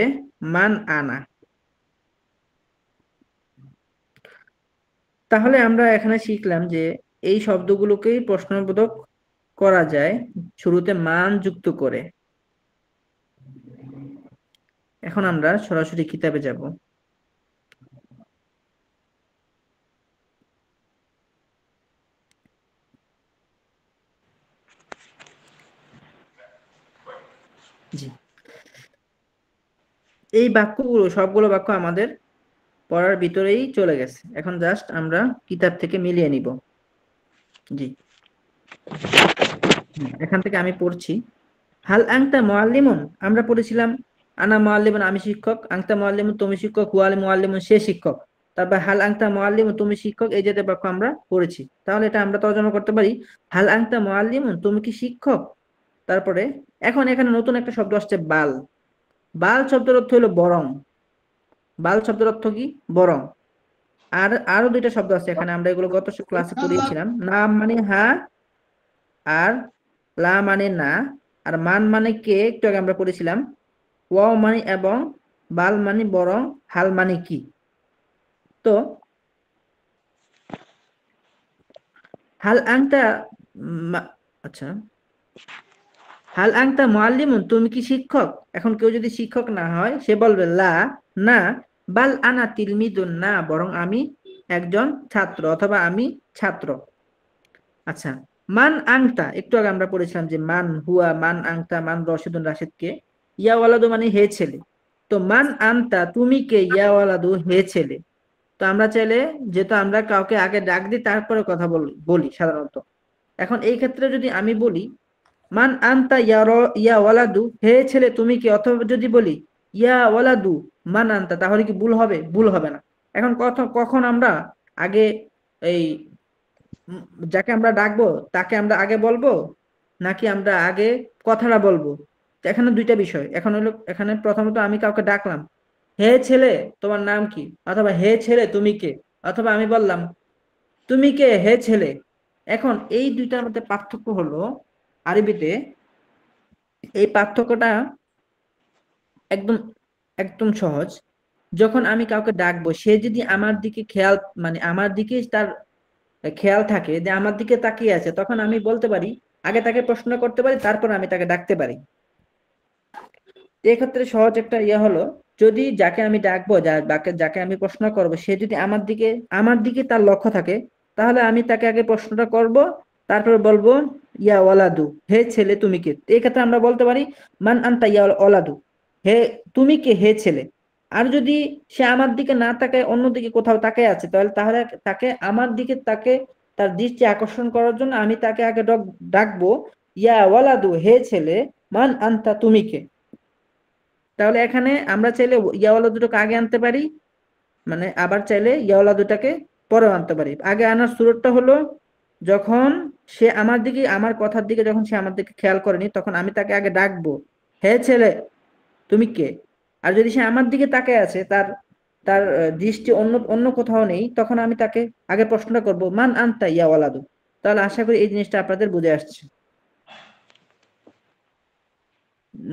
Speaker 1: মান আনা। তাহলে আমরা এখানে শিখলাম যে এই শব্দগুলোকেই প্রশ্নবোধক করা যায় শুরুতে মান যুক্ত করে। এখন আমরা সরাসরি কিতাবে যাব। জি, এই বাক্যগুলো সবগুলো বাক্য আমাদের পড়ার ভিতরেই চলে গেছে, এখন জাস্ট আমরা কিতাব থেকে মিলিয়ে নিব। জি, এখান থেকে আমি পড়ছি। হাল আংতা মুআল্লিমুন, আমরা পড়েছিলাম আনা মুআল্লিমুন, আমি শিক্ষক, আংতা মুআল্লিমুন, তুমি শিক্ষক, হুয়া মুআল্লিমুন, সে শিক্ষক। তারপর হাল আংতা মুআল্লিমুন, তুমি শিক্ষক, এই জাতীয় বাক্য আমরা পড়েছি। তাহলে এটা আমরা তর্জমা করতে পারি হাল আংতা মুআল্লিমুন, তুমি কি শিক্ষক। তারপরে এখন এখানে নতুন একটা শব্দ আসছে বাল। বাল শব্দের অর্থ হলো বরং। বাল শব্দের অর্থ কি? বরং। আর আরো দুইটা শব্দ আছে এখানে, আমরা এগুলো গত ক্লাসে পড়িয়েছিলাম। নাম মানে হ্যাঁ, আর লা মানে না, আর মান মানে কে, একটু আগে আমরা পড়েছিলাম। ওয়াও মানে এবং, বাল মানে বরং, হাল মানে কি। তো হাল আংতা আচ্ছা, হাল আংতা মুআল্লিমুন, তুমি কি শিক্ষক। এখন কেউ যদি শিক্ষক না হয় সে বলবে লা, না, বাল আনা তিলমিদুন, না, বরং আমি একজন ছাত্র অথবা আমি ছাত্র। আচ্ছা, মান আংতা, একটু আগে আমরা পড়েছিলাম যে মান হুয়া, মান আংতা, মান রশিদুন, রাশিদকে। ইয়া ওয়ালাদু মানে হে ছেলে। তো মান আনতা, তুমি কে, ইয়া ওয়ালাদু, হে ছেলে। তো আমরা চাইলে, যেহেতু আমরা কাউকে আগে ডাক দিই তারপরে কথা বলি সাধারণত। এখন এই ক্ষেত্রে যদি আমি বলি মান আনতা ইয়া ওয়ালাদু, হে ছেলে তুমি কে, অথবা যদি বলি ইয়া ওয়ালাদু মান আনতা, তাহলে কি ভুল হবে? ভুল হবে না। এখন কখন আমরা আগে এই যাকে আমরা ডাকবো তাকে আমরা আগে বলবো, নাকি আমরা আগে কথাটা বলবো? এখানে দুইটা বিষয়। এখন হলো, এখানে প্রথমত আমি কাউকে ডাকলাম, হে ছেলে তোমার নাম কি, অথবা হে ছেলে তুমি কে, অথবা আমি বললাম তুমি কে হে ছেলে। এখন এই দুইটার মধ্যে পার্থক্য হলো আরবিতে, এই পার্থক্যটা একদম একদম সহজ। যখন আমি কাউকে ডাকবো, সে যদি আমার দিকে খেয়াল, মানে আমার দিকে তার খেয়াল থাকে, যে আমার দিকে তাকিয়ে আছে, তখন আমি বলতে পারি, আগে তাকে প্রশ্ন করতে পারি, তারপর আমি তাকে ডাকতে পারি। এক্ষেত্রে সহজ একটা হলো, যদি যাকে আমি ডাকবো, যাকে আমি প্রশ্ন করব, সে যদি আমার দিকে তার লক্ষ্য থাকে, তাহলে আমি তাকে আগে প্রশ্নটা করব, তারপর বলবো ইয়া ওয়ালাদু, হে ছেলে তুমি কে। এই ক্ষেত্রে আমরা বলতে পারি মান আনতা ইয়া ওয়ালাদু, হে তুমি কে, হে ছেলে। আর যদি সে আমার দিকে না তাকায়, অন্যদিকে কোথাও তাকায় আছে, তাহলে তাকে আমার দিকে তার দৃষ্টি আকর্ষণ করার জন্য আমি তাকে আগে ডাকবো ইয়া ওয়ালাদু, হে ছেলে, মান আনতা তুমি কে। তাহলে এখানে আমরা চাইলে ইয়াওয়ালা দুটোকে আগে আনতে পারি, মানে আবার চাইলে ইয়াওয়ালা দুটাকে পরে আনতে পারি। আগে আনার সুরতটা হলো, যখন সে আমার কথার দিকে যখন সে আমার দিকে খেয়াল করেনি, তখন আমি তাকে আগে ডাকবো, হে ছেলে তুমি কে। আর যদি সে আমার দিকে তাকায় আছে, তার তার দৃষ্টি অন্য অন্য কোথাও নেই, তখন আমি তাকে আগে প্রশ্নটা করব মান আনতা ইয়াওয়ালাদু। তাহলে আশা করি এই জিনিসটা আপনাদের বুঝে আসছে।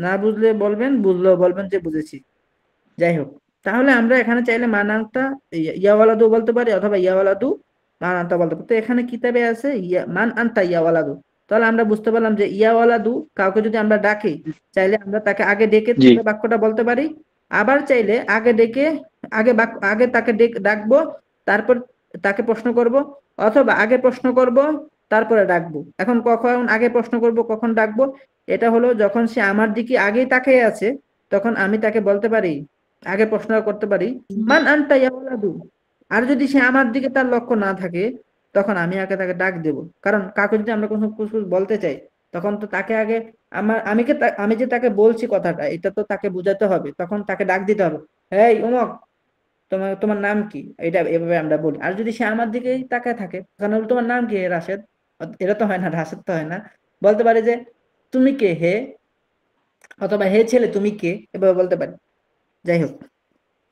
Speaker 1: না বুঝলে বলবেন, বুঝলেও বলবেন যে বুঝেছি। যাই হোক, তাহলে আমরা এখানে চাইলে মান আনতা ইয়াওয়ালাদু বলতে পারি, অথবা ইয়াওয়ালাদু মান আনতা বলতে পারি। তো এখানে কিতাবে আছে মান আনতা ইয়াওয়ালাদু। তাহলে আমরা বুঝতে পারলাম যে ইয়াওয়ালাদু কাউকে যদি আমরা ডাকি, চাইলে আমরা তাকে আগে ডেকে
Speaker 7: জি।
Speaker 1: পুরো বাক্যটা বলতে পারি, আবার চাইলে আগে ডেকে আগে তাকে ডাকবো, তারপর তাকে প্রশ্ন করব, অথবা আগে প্রশ্ন করব তারপরে ডাকবো। এখন কখন আগে প্রশ্ন করব কখন ডাকবো, এটা হলো যখন সে আমার দিকে আগেই তাকিয়ে আছে, তখন আমি তাকে বলতে পারি, আগে প্রশ্ন করতে পারি মান আনতা ইয়া ওয়ালাদু। আর যদি সে আমার দিকে তার লক্ষ্য না থাকে, তখন আমি আগে তাকে ডাক দেব। কারণ কাউকে যদি আমরা কোনো কিছু বলতে চাই, তখন তো তাকে আগে আমি যে তাকে বলছি কথাটা, এটা তো তাকে বুঝাতে হবে, তখন তাকে ডাক দিতে হবে, এই অমুক, তোমার নাম কি, এটা এভাবে আমরা বলি। আর যদি সে আমার দিকেই তাকায় থাকে, তখন বলি, তোমার নাম কি হে রাশেদ? এটা তো হয় না, রাশেদ তো হয় না। বলতে পারি যে তুমি কে হে, অথবা হে ছেলে তুমি কে, এভাবে বলতে পারি। যাই হোক,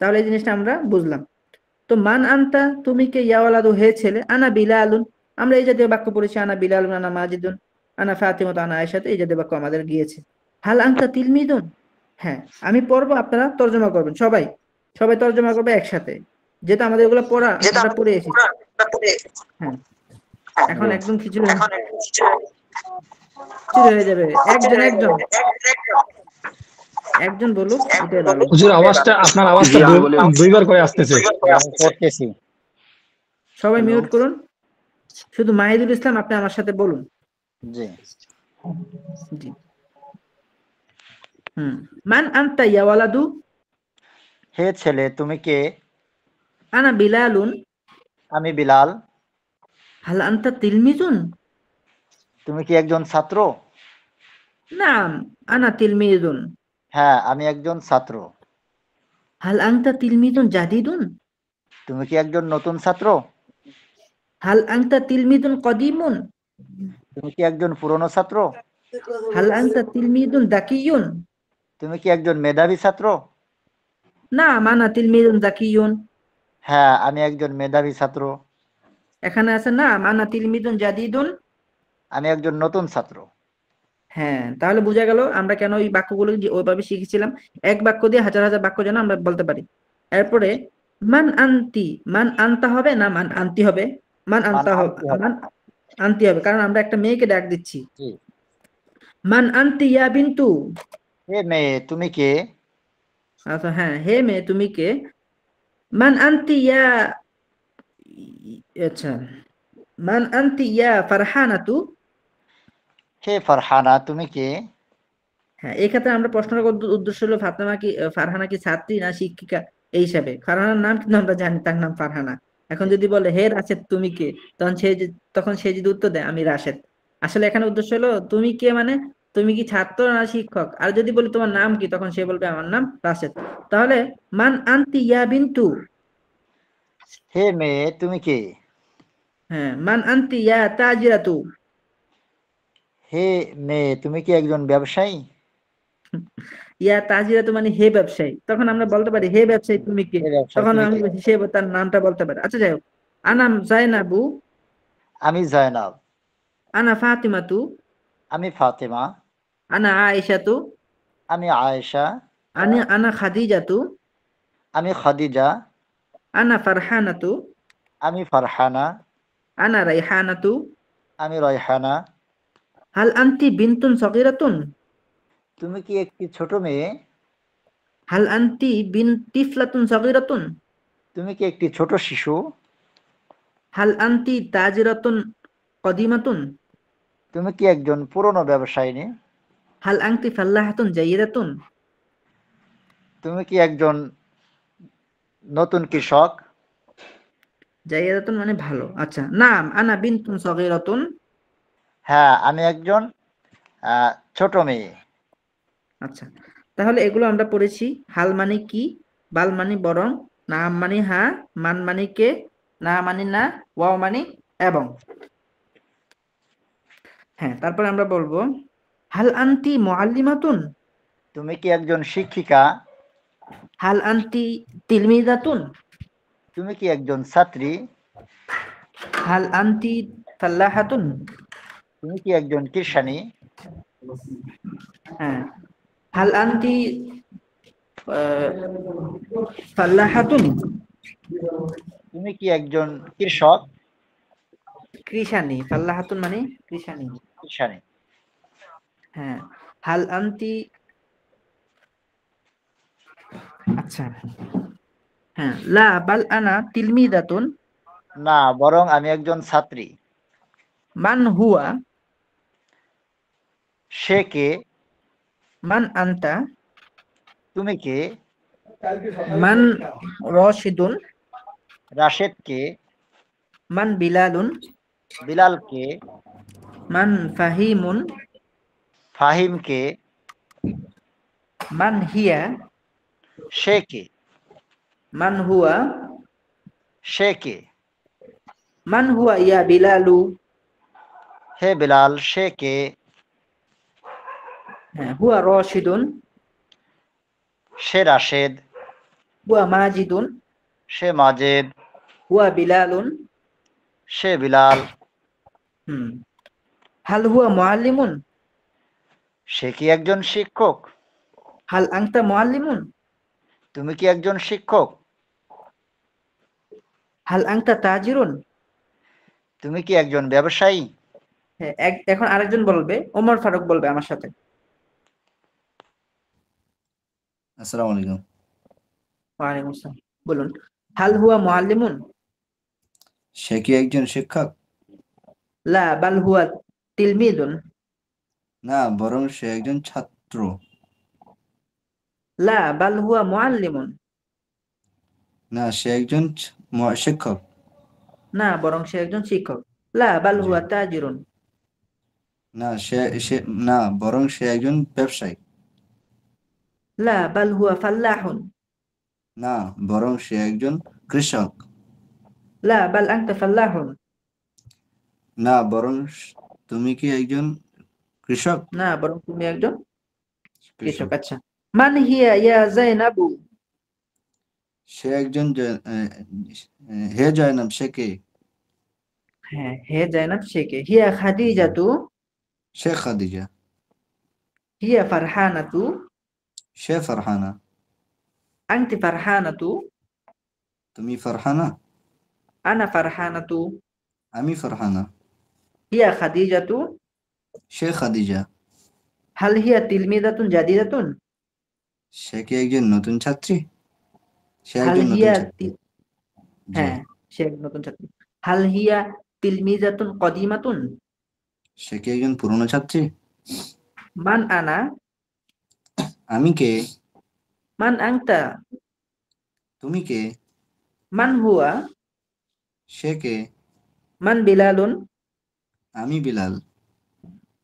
Speaker 1: তাহলে এই জিনিসটা আমরা বুঝলাম। তো মান আনতা তুমি কে, ইয়াওয়ালাদু হে ছেলে, আনা বিলালুন, আমরা এই জাতীয় বাক্য পড়েছি, আনা বিলালুন, আনা মাজিদুন, আনা ফাতিমাতু, আনা আয়েশাতু, এই জাতীয় বাক্য আমাদের গিয়েছে। হাল আনতা তিলমিদুন, হ্যাঁ আমি পড়বো, আপনারা তর্জমা করবেন, সবাই সবাই তর্জমা করবে একসাথে, যেহেতু আমাদের এগুলো পড়া আমরা পড়ে এসেছি। হ্যাঁ, এখন একদম খিচুড়ি হয়ে যাবে। একজন বলুক, এটাই ভালো।
Speaker 10: হুজুর আওয়াজটা, আপনার আওয়াজটা
Speaker 7: জি, আমি বলি।
Speaker 10: দুইবার করে আসতেছে।
Speaker 2: আমি পড়তেছি।
Speaker 1: সবাই মিউট করুন, শুধু মাহিদুল ইসলাম আপনি আমার সাথে বলুন।
Speaker 2: জি।
Speaker 1: জি। মান আনতা ইয়া ওয়ালাদু,
Speaker 2: হে ছেলে তুমি কে?
Speaker 1: আনা বিলালুন,
Speaker 2: আমি বিলাল।
Speaker 1: হাল আনতা তিলমিজুন,
Speaker 2: তুমি কি একজন ছাত্র?
Speaker 1: নাম আনা তিলমিজুন,
Speaker 2: হ্যাঁ আমি একজন ছাত্র।
Speaker 1: হাল আনতা তিলমিজুন জাদিদুন,
Speaker 2: তুমি কি একজন নতুন ছাত্র?
Speaker 1: হাল আনতা তিলমিজুন কদিমুন,
Speaker 2: তুমি কি একজন পুরনো ছাত্র?
Speaker 1: হাল আনতা তিলমিজুন দাকিয়ুন,
Speaker 2: তুমি কি একজন মেধাবী ছাত্র?
Speaker 1: না আনা তিলমিজুন দাকিয়ুন,
Speaker 2: হ্যাঁ আমি একজন মেধাবী ছাত্র।
Speaker 1: এখানে আছে না আনা তিলমিজুন জাদিদুন।
Speaker 2: আমি একজন নতুন ছাত্র।
Speaker 1: হ্যাঁ, তাহলে বোঝা গেল আমরা কেন এই বাক্যগুলো ওইভাবে শিখেছিলাম, এক বাক্য দিয়ে হাজার হাজার বাক্য যেন আমরা বলতে পারি। এরপরে মান আনতি, মান আনতা হবে না মান আনতি হবে? মান আনতা হবে, মান আনতি হবে, কারণ আমরা একটা মেয়েকে ডাক দিচ্ছি।
Speaker 2: জি।
Speaker 1: মান আনতি ইয়া বিন্তু,
Speaker 2: হে মেয়ে তুমি কে?
Speaker 1: আচ্ছা হ্যাঁ, হে মেয়ে তুমি কে। মান আনতি ইয়া, আচ্ছা, মান আনতি ইয়া ফারহানাতু,
Speaker 2: হে ফারহানা তুমি কে?
Speaker 1: হ্যাঁ এই ক্ষেত্রে আমরা প্রশ্ন করার উদ্দেশ্য হলো ফারহানা কি ছাত্রী না শিক্ষিকা, এই হিসাবে। ফারহানার নাম কিন্তু আমরা জানি, তার নাম ফারহানা। এখন যদি বলে হে রাশেদ তুমি কে, তখন সে যদি উত্তর দেয় আমি রাশেদ, আসলে এখানে উদ্দেশ্য হলো তুমি কে, মানে তুমি কি ছাত্র না শিক্ষক। আর যদি বলি তোমার নাম কি, তখন সে বলবে আমার নাম রাশেদ। তাহলে মান আনতি ইয়া বিন্তু,
Speaker 2: হে মেয়ে তুমি কে?
Speaker 1: হ্যাঁ মান আনতি ইয়া তাজিরাতু,
Speaker 2: হে মেয়ে তুমি কি একজন ব্যবসায়ী?
Speaker 1: ইয়া তাজিরাতু মানে হে ব্যবসায়ী, তখন আমরা বলতে পারি হে ব্যবসায়ী তুমি কে,
Speaker 2: হে ব্যবসায়ী
Speaker 1: তখন
Speaker 2: তুমি
Speaker 1: আমি
Speaker 2: কে?
Speaker 1: সে তার নামটা বলতে পারে। আচ্ছা যাই হোক, আনাম জাইনাবু,
Speaker 2: আমি জয়নাব।
Speaker 1: আনা ফাতিমাতু,
Speaker 2: আমি ফাতেমা।
Speaker 1: আনা আয়েশাতু,
Speaker 2: আমি আয়েশা।
Speaker 1: আনা খাদিজাতু,
Speaker 2: আমি খাদিজা।
Speaker 1: আনা ফারহানাতু,
Speaker 2: আমি ফারহানা।
Speaker 1: আনা রাইহানাতু,
Speaker 2: আমি রায়হানা।
Speaker 1: হাল আনতি বিনতুন সগীরাতুন,
Speaker 2: তুমি কি একটি ছোট মেয়ে?
Speaker 1: হাল আনতি তিফলাতুন সগীরাতুন,
Speaker 2: তুমি কি একটি ছোট শিশু?
Speaker 1: হাল আনতি তাজিরাতুন কদিমাতুন,
Speaker 2: তুমি কি একজন পুরনো ব্যবসায়িনী?
Speaker 1: হাল আনতি ফাল্লাহাতুন জাইরাতুন,
Speaker 2: তুমি কি একজন নতুন কৃষক?
Speaker 1: জাইরাতুন মানে ভালো। আচ্ছা, নাম আনা বিনতুন সগীরাতুন,
Speaker 2: হ্যাঁ আমি একজন ছোট মেয়ে।
Speaker 1: আচ্ছা, তাহলে এগুলো আমরা পড়েছি। হাল মানে কি, বাল মানে বরং, নাম মানে হ্যাঁ, মান মানে কে, না মানে না, ওয়াও মানে এবং। হ্যাঁ, তারপরে আমরা বলবো হাল আনতি মুআল্লিমাতুন,
Speaker 2: তুমি কি একজন শিক্ষিকা?
Speaker 1: হাল আনতি তিলমিদাতুন,
Speaker 2: তুমি কি একজন ছাত্রী?
Speaker 1: হাল আনতি ফাল্লাহাতুন,
Speaker 2: তুমি কি একজন কৃষানী?
Speaker 1: হ্যাঁ, হাল আনতি আহ, ফাল্লাহাতুন
Speaker 2: তুমি কি একজন কৃষক?
Speaker 1: কৃষানি, ফাল্লাহাতুন মানে কৃষানি।
Speaker 2: কৃষানি।
Speaker 1: হ্যাঁ। হাল আনতি, আচ্ছা, হ্যাঁ, লা বাল আনা তিলমিদাতুন,
Speaker 2: না, বরং আমি একজন ছাত্রী।
Speaker 1: মান হুয়া,
Speaker 2: সে কে?
Speaker 1: মান আনতা,
Speaker 2: তুমি কে?
Speaker 1: মান রশিদুন,
Speaker 2: রাশেদ কে?
Speaker 1: মান বিলালুন,
Speaker 2: বিলাল কে?
Speaker 1: মান ফাহিমুন,
Speaker 2: ফাহিম কে?
Speaker 1: মান হিয়া,
Speaker 2: সে কে?
Speaker 1: মান হুয়া,
Speaker 2: সে কে?
Speaker 1: মান হুয়া ইয়া বিলালু,
Speaker 2: হে বিলাল, সে কে?
Speaker 1: হ্যাঁ, হুয়া রশিদুন,
Speaker 2: সে রাশেদ।
Speaker 1: হুয়া মাজিদুন,
Speaker 2: সে মাজেদ।
Speaker 1: হুয়া বিলালুন।
Speaker 2: সে বিলাল।
Speaker 1: হুম। হাল হুয়া মুআল্লিমুন,
Speaker 2: সে কি একজন শিক্ষক?
Speaker 1: হাল আনতা মুআল্লিমুন,
Speaker 2: তুমি কি একজন শিক্ষক?
Speaker 1: হাল আনতা তাজিরুন।
Speaker 2: তুমি কি একজন ব্যবসায়ী?
Speaker 1: হ্যাঁ, এখন আরেকজন বলবে, ওমর ফারুক বলবে আমার সাথে।
Speaker 11: আসসালামু আলাইকুম।
Speaker 1: ওয়ালাইকুম আসসালাম। বলুন। হাল হুয়া মুআল্লিমুন,
Speaker 11: সে কি একজন শিক্ষক?
Speaker 1: লা বাল হুয়া তিলমিদুন,
Speaker 11: না, বরং সে একজন ছাত্র।
Speaker 1: লা বাল হুয়া মুআল্লিমুন,
Speaker 11: না, সে একজন শিক্ষক।
Speaker 1: না, বরং সে একজন শিক্ষক। লা বাল
Speaker 11: জি।
Speaker 1: হুয়া তাজিরুন,
Speaker 11: না, সে সে না, বরং সে একজন ব্যবসায়ী।
Speaker 1: লা বাল হুয়া ফাল্লাহুন,
Speaker 11: না, বরং সে একজন কৃষক।
Speaker 1: লা বাল আনতা ফাল্লাহুন,
Speaker 11: না, বরং তুমি কি একজন কৃষক?
Speaker 1: না, বরং তুমি একজন কৃষক।
Speaker 11: কৃষক।
Speaker 1: আচ্ছা। মান হিয়া ইয়া যায়নাবু,
Speaker 11: সে একজন হে জয়নাব, সে কে?
Speaker 1: হ্যাঁ, হে জায়নাব সে কে? হিয়া খাদিজাতু,
Speaker 11: সে খাদিজা।
Speaker 1: হিয়া ফারহানাতু,
Speaker 11: সে ফারহানা।
Speaker 1: আনতি ফারহানাতু,
Speaker 11: তুমি ফারহানা।
Speaker 1: আনা ফারহানাতু,
Speaker 11: আমি ফারহানা।
Speaker 1: হিয়া খাদিজাতু,
Speaker 11: সে খাদিজা।
Speaker 1: হাল হিয়া তিলমিদাতুন জাদিদাতুন,
Speaker 11: সে কি একজন নতুন ছাত্রী? সে
Speaker 1: হাল
Speaker 11: একজন নতুন
Speaker 1: হিয়া
Speaker 11: ছাত্রী। জি।
Speaker 1: হ্যাঁ, সে এক নতুন ছাত্রী। হাল হিয়া তিলমিজাতুন কদিমাতুন,
Speaker 11: সে কি একজন পুরনো ছাত্রী?
Speaker 1: মান আনা,
Speaker 11: আমি কে?
Speaker 1: মান আনতা,
Speaker 11: তুমি কে?
Speaker 1: মান হুয়া,
Speaker 11: সে কে?
Speaker 1: মান বিলালুন,
Speaker 11: আমি বিলাল।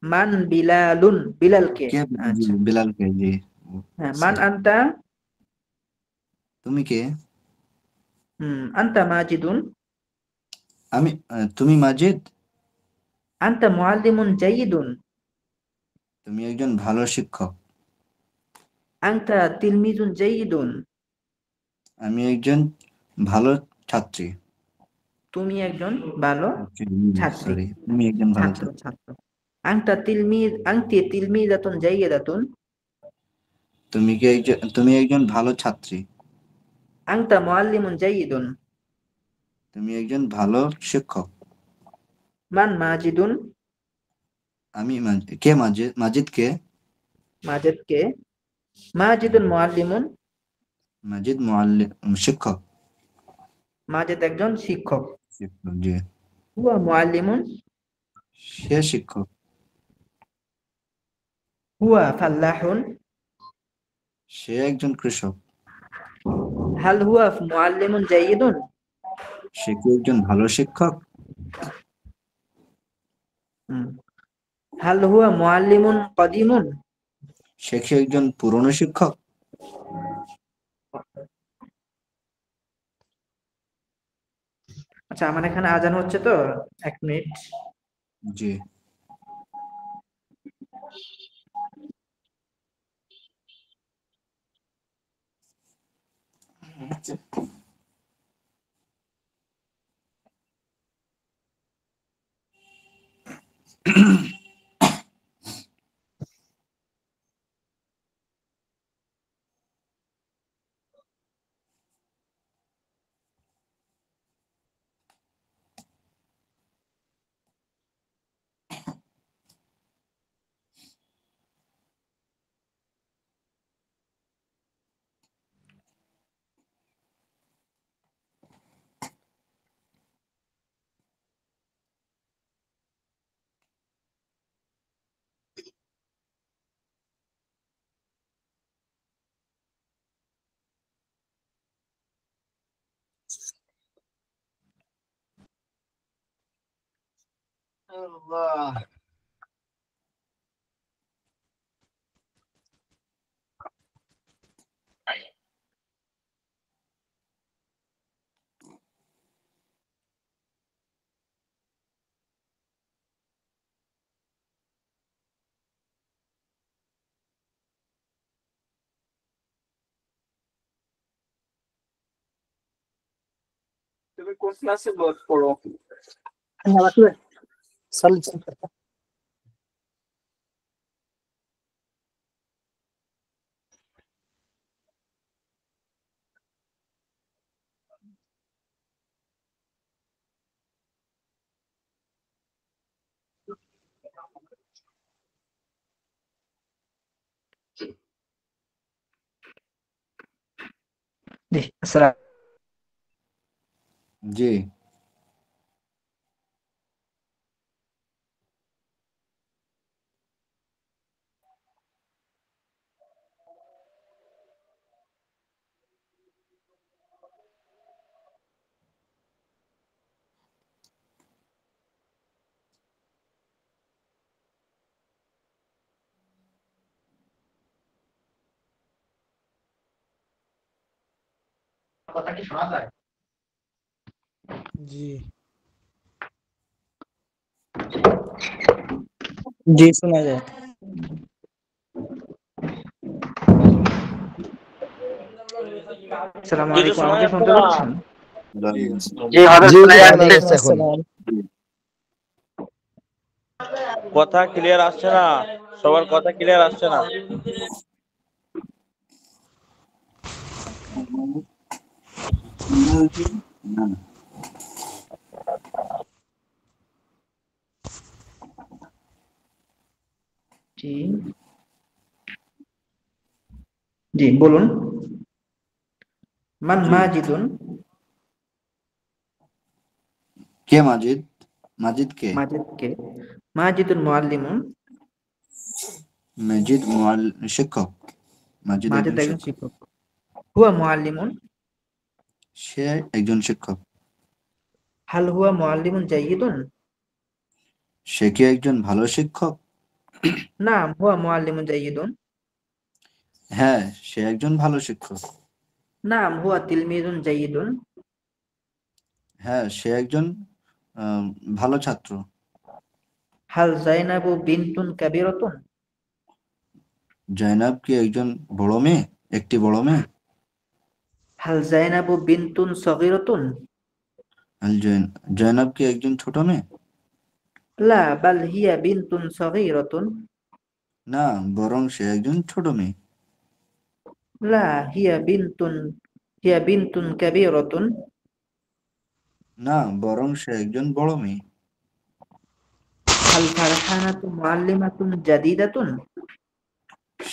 Speaker 1: মান বিলালুন, বিলাল কে?
Speaker 11: কে? জি,
Speaker 1: আচ্ছা।
Speaker 11: বিলাল কে? জি।
Speaker 1: হ্যাঁ, মান
Speaker 11: সরি।
Speaker 1: আনতা,
Speaker 11: তুমি কে?
Speaker 1: আনতা মাজিদুন,
Speaker 11: তুমি মাজিদ।
Speaker 1: আনতা মুআল্লিমুন জাইয়িদুন,
Speaker 11: তুমি একজন ভালো শিক্ষক।
Speaker 1: আনতা তিলমিজুন জাইয়িদুন,
Speaker 11: আমি একজন ভালো ছাত্রী।
Speaker 1: তুমি একজন ভালো ছাত্রী।
Speaker 11: সরি, তুমি একজন ভালো
Speaker 1: ছাত্র,
Speaker 11: ছাত্রী।
Speaker 1: ছাত্র। আনতা তিলমিজ, আনতি তিলমিজাতুন জাইয়িদাতুন,
Speaker 11: তুমি একজন ভালো ছাত্রী।
Speaker 1: আনতা মুআল্লিমুন জাইয়িদুন,
Speaker 11: তুমি একজন ভালো শিক্ষক।
Speaker 1: মান মাজিদুন,
Speaker 11: কে মাজিদ? মাজিদ কে?
Speaker 1: মাজিদ কে? মাজিদুন মুআল্লিমুন,
Speaker 11: মাজিদ মুআল্লিম, শিক্ষক।
Speaker 1: মাজিদ একজন শিক্ষক।
Speaker 11: শিক্ষক, জি।
Speaker 1: হুয়া মুআল্লিমুন,
Speaker 11: সে শিক্ষক।
Speaker 1: হুয়া ফাল্লাহুন,
Speaker 11: সে একজন কৃষক।
Speaker 1: হাল হুয়া মুআল্লিমুন জাইয়িদুন,
Speaker 11: সে কি একজন ভালো শিক্ষক?
Speaker 1: হাল হুয়া মুআল্লিমুন কদিমুন,
Speaker 11: সে কি একজন পুরনো শিক্ষক?
Speaker 1: আচ্ছা, আমার এখানে আজান হচ্ছে তো, 1 মিনিট।
Speaker 11: জি।
Speaker 2: আল্লাহ।
Speaker 8: তুমি কোন ক্লাসে পড়ো?
Speaker 1: জি আসসালাম।
Speaker 11: জি
Speaker 1: কথা কি শোনা যায়?
Speaker 5: জি জি শোনা যায়।
Speaker 1: আসসালামু আলাইকুম, আমাকে শুনতে পাচ্ছেন?
Speaker 3: জি হযরত
Speaker 6: জি
Speaker 3: শোনা
Speaker 6: শোনা
Speaker 3: যাচ্ছে।
Speaker 6: যাচ্ছে এখন।
Speaker 12: কথা ক্লিয়ার আসছে না, সবার কথা ক্লিয়ার আসছে না।
Speaker 1: জি জি বলুন। মান মাজিদুন?
Speaker 11: কে মাজিদ? মাজিদ কে?
Speaker 1: মাজিদ কে? মাজিদুন মুআল্লিমুন।
Speaker 11: মাজিদ শিক্ষক। মাজিদ
Speaker 1: মাজিদ
Speaker 11: একজন
Speaker 1: একজন
Speaker 11: শিক্ষক।
Speaker 1: শিক্ষক। হুয়া মুআল্লিমুন?
Speaker 11: সে একজন শিক্ষক।
Speaker 1: হাল হুয়া মুআল্লিমুন জাইয়িদুন?
Speaker 11: সে কি একজন ভালো শিক্ষক?
Speaker 1: নাম হুয়া মুআল্লিমুন জাইয়িদুন।
Speaker 11: হ্যাঁ, সে একজন ভালো শিক্ষক।
Speaker 1: নাম হুয়া তিলমিজুন জাইয়িদুন।
Speaker 11: হ্যাঁ, সে একজন ভালো ছাত্র।
Speaker 1: হাল যায়নাবু বিনতুন কাবীরাতুন?
Speaker 11: জয়নাব কি একজন বড় মেয়ে? একটি বড় মেয়ে?
Speaker 1: হাল যায়নাবু বিনতুন সগীরাতুন?
Speaker 11: জয়নাব কি একজন ছোট মেয়ে?
Speaker 1: লা বাল হিয়া বিনতুন সগীরাতুন।
Speaker 11: না, বরং সে একজন ছোট মেয়ে।
Speaker 1: লা হিয়া বিনতুন কাবীরাতুন।
Speaker 11: না, বরং সে একজন বড় মেয়ে।
Speaker 1: হাল ফারহানাতু মুআল্লিমাতুন জাদিদাতুন?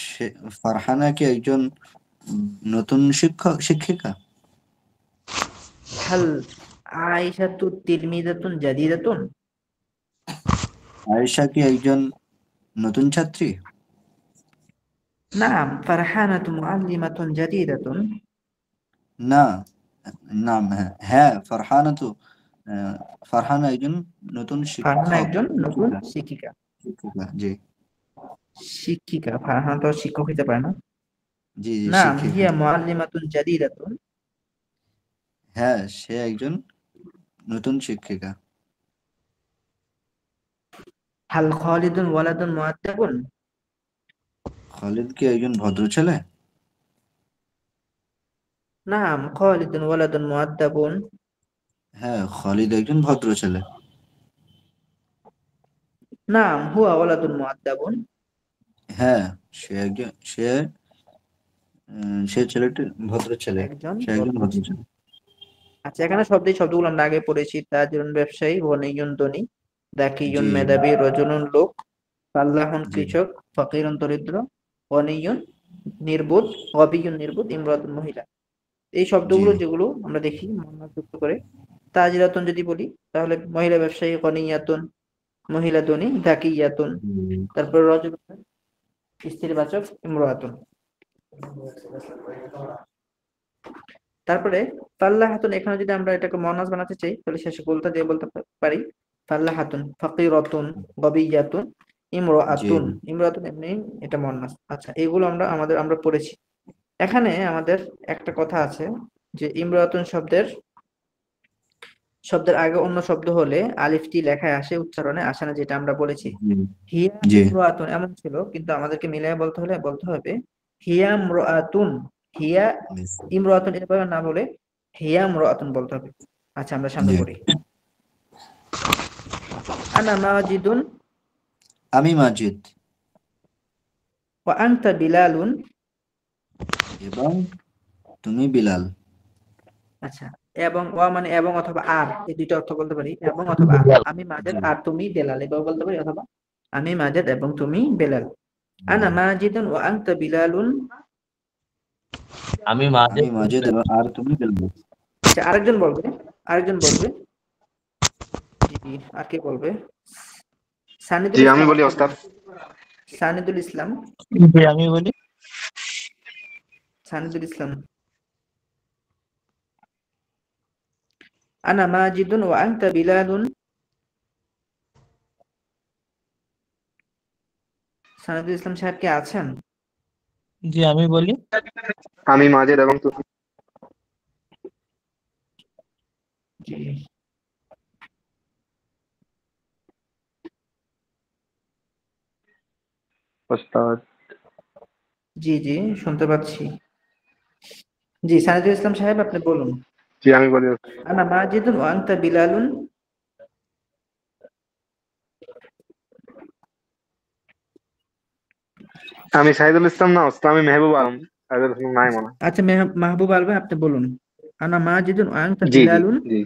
Speaker 11: সে ফারহানা কি একজন নতুন শিক্ষিকা?
Speaker 1: হাল আয়েশাতু তিলমিজাতুন জাদিদাতুন?
Speaker 11: আয়েশা কি একজন নতুন ছাত্রী?
Speaker 1: নাম ফারহানাতু মুআল্লিমাতুন জাদিদাতুন।
Speaker 11: না, নাম হ্যাঁ ফারহানা একজন নতুন
Speaker 1: ফারহানা
Speaker 11: শিক্ষক
Speaker 1: একজন নতুন
Speaker 11: শিক্ষিকা
Speaker 1: শিক্ষিকা।
Speaker 11: শিক্ষিকা জি
Speaker 1: শিক্ষিকা, ফারহানা তো শিক্ষক হতে পারে না।
Speaker 11: জি জি
Speaker 1: নাম
Speaker 11: শিক্ষিকা।
Speaker 1: হিয়া মুআল্লিমাতুন জাদিদাতুন।
Speaker 11: হ্যাঁ, সে একজন নতুন শিক্ষিকা।
Speaker 1: হাল খালিদুন ওয়ালাদুন মুআদ্দাবুন?
Speaker 11: খালিদ কি একজন ভদ্র ছেলে?
Speaker 1: নাম খালিদুন ওয়ালাদুন মুআদ্দাবুন।
Speaker 11: হ্যাঁ, খালিদ একজন ভদ্র ছেলে।
Speaker 1: নাম হুয়া ওয়ালাদুন মুআদ্দাবুন।
Speaker 11: হ্যাঁ, সে ছেলেটি ভদ্র ছেলে।
Speaker 1: একজন
Speaker 11: সে একজন
Speaker 1: ভদ্র
Speaker 11: ভদ্র
Speaker 1: ছেলে।
Speaker 11: ছেলে।
Speaker 1: আচ্ছা, এখানে শব্দগুলো আমরা আগে পড়েছি। তাজিরুন ব্যবসায়ী, গনিয়ুন ধনী, দাকিয়ুন
Speaker 11: জি
Speaker 1: মেধাবী, রজুলুন লোক, ফাল্লাহুন
Speaker 11: জি
Speaker 1: কৃষক, ফকিরুন দরিদ্র, গনিয়ুন নির্বোধ, গবিয়ুন নির্বোধ, ইমরাতুন মহিলা। এই
Speaker 11: জি
Speaker 1: শব্দগুলো যেগুলো আমরা দেখি মোহাম্মদ যুক্ত করে, তাজিরাতুন যদি বলি তাহলে মহিলা ব্যবসায়ী, গনিয়াতুন মহিলা ধনী, দাকিয়াতুন, তারপর রজুলুন স্ত্রীবাচক, ইমরাতুন। তারপরে ফাল্লাহাতুন, এখানে যদি আমরা এটাকে মুয়ান্নাস বানাতে চাই তাহলে শেষে গোলটা দিয়ে বলতে পারি ফাল্লাহাতুন, ফাকিরাতুন, গবিয়াতুন,
Speaker 11: জি
Speaker 1: ইমরাআতুন। ইমরাআতুন এমনি এটা মুয়ান্নাস। আচ্ছা, এগুলো আমরা পড়েছি। এখানে আমাদের একটা কথা আছে যে ইমরাআতুন শব্দের আগে অন্য শব্দ হলে আলিফটি লেখায় আসে, উচ্চারণে আসে না, যেটা আমরা বলেছি।
Speaker 11: জি
Speaker 1: হিয়া
Speaker 11: জি
Speaker 1: ইমরাআতুন এমন ছিল, কিন্তু আমাদেরকে মিলিয়ে বলতে হবে হিয়া ইমরাআতুন। হিয়া ইমরাআতুন এভাবে না বলে হিয়া ইমরাআতুন বলতে হবে। আচ্ছা, আমরা সামনে
Speaker 11: জি
Speaker 1: পড়ি। আনা মাজিদুন
Speaker 11: আমি মাজিদ
Speaker 1: ওয়া আনতা বিলালুন।
Speaker 11: এবং তুমি বিলাল।
Speaker 1: আচ্ছা, এবং ওয়া মানে এবং অথবা আর, এই দুইটা অর্থ বলতে পারি। এবং অথবা আর, আমি মাজিদ
Speaker 11: জি
Speaker 1: আর তুমি বেলাল, এভাবে বলতে পারি। অথবা আমি মাজিদ এবং তুমি বেলাল। আনা মাজিদুন ওয়া আনতা বিলালুন।
Speaker 11: আমি মাজিদ এবং আর তুমি বিলাল।
Speaker 1: আচ্ছা, আরেকজন বলবে। জি, আর কে বলবে? সানিদুল
Speaker 7: জি
Speaker 1: ইসলাম
Speaker 7: আমি বলি
Speaker 1: আপনি
Speaker 7: ওস্তাদ।
Speaker 1: বলুন। সানিদুল ইসলাম।
Speaker 8: জি আমি বলি।
Speaker 1: সানিদুল ইসলাম। আনা মাজিদুন ওয়া আনতা বিলালুন। সানিদুল ইসলাম সাহেব কে আছেন?
Speaker 8: জি আমি বলি।
Speaker 7: আমি মাজিদ এবং তুমি।
Speaker 1: জি
Speaker 7: ওস্তাদ।
Speaker 1: জি জি, শুনতে পাচ্ছি। জি, সানিদুল ইসলাম সাহেব আপনি বলুন।
Speaker 7: জি আমি বলি।
Speaker 1: আনা মাজিদুন ওয়া আনতা বিলালুন।
Speaker 7: আমি সাইদুল ইসলাম না ওস্তাদ, আমি মেহবুব আলম। সাইদুল ইসলাম নাই মনে হয়।
Speaker 1: আচ্ছা, মাহবুব আলম আপনি বলুন। আনা মাজিদুন ওয়া আনতা
Speaker 7: জি জি
Speaker 1: বিলালুন।
Speaker 7: জি।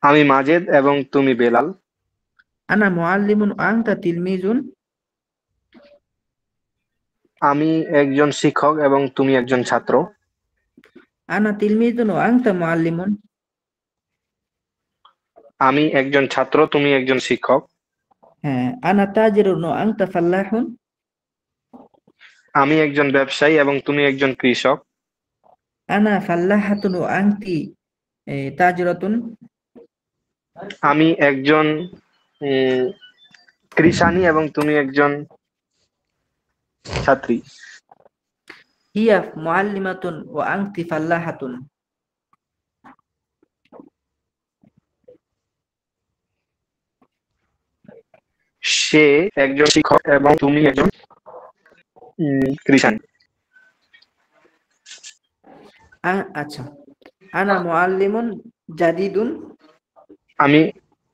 Speaker 7: আমি মাজিদ এবং তুমি বেলাল।
Speaker 1: আনা মুআল্লিমুন ওয়া আনতা তিলমিজুন।
Speaker 7: আমি একজন শিক্ষক এবং তুমি একজন ছাত্র।
Speaker 1: আনা তিলমিজুন ওয়া আনতা মুআল্লিমুন।
Speaker 7: আমি একজন ছাত্র, তুমি একজন শিক্ষক।
Speaker 1: হ্যাঁ। আনা তাজিরুন ওয়া আনতা ফাল্লাহুন।
Speaker 7: আমি একজন ব্যবসায়ী এবং তুমি একজন কৃষক।
Speaker 1: আনা ফাল্লাহাতুন ওয়া আনতি তাজিরাতুন।
Speaker 7: আমি একজন কৃষানী এবং তুমি একজন ছাত্রী।
Speaker 1: হিয়া মুআল্লিমাতুন ওয়া আনতি ফাল্লাহাতুন।
Speaker 7: সে একজন শিক্ষক এবং তুমি একজন কৃষানী।
Speaker 1: আচ্ছা, আনা মুআল্লিমুন জাদিদুন।
Speaker 7: আমি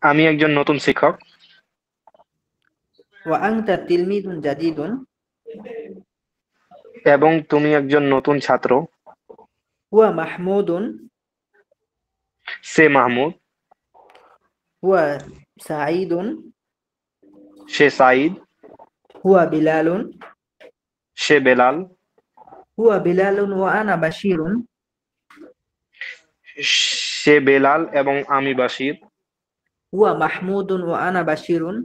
Speaker 7: আমি একজন নতুন শিক্ষক
Speaker 1: ওয়া আনতা তিলমিজুন জাদিদুন।
Speaker 7: এবং তুমি একজন নতুন ছাত্র।
Speaker 1: হুয়া মাহমুদুন।
Speaker 7: সে মাহমুদ।
Speaker 1: হুয়া সাঈদুন।
Speaker 7: সে সাঈদ।
Speaker 1: হুয়া বিলালুন।
Speaker 7: সে বেলাল।
Speaker 1: হুয়া বিলালুন ওয়া আনা বাশিরুন।
Speaker 7: সে বেলাল এবং আমি বাশির।
Speaker 1: হুয়া মাহমুদুন ওয়া আনা বাশিরুন।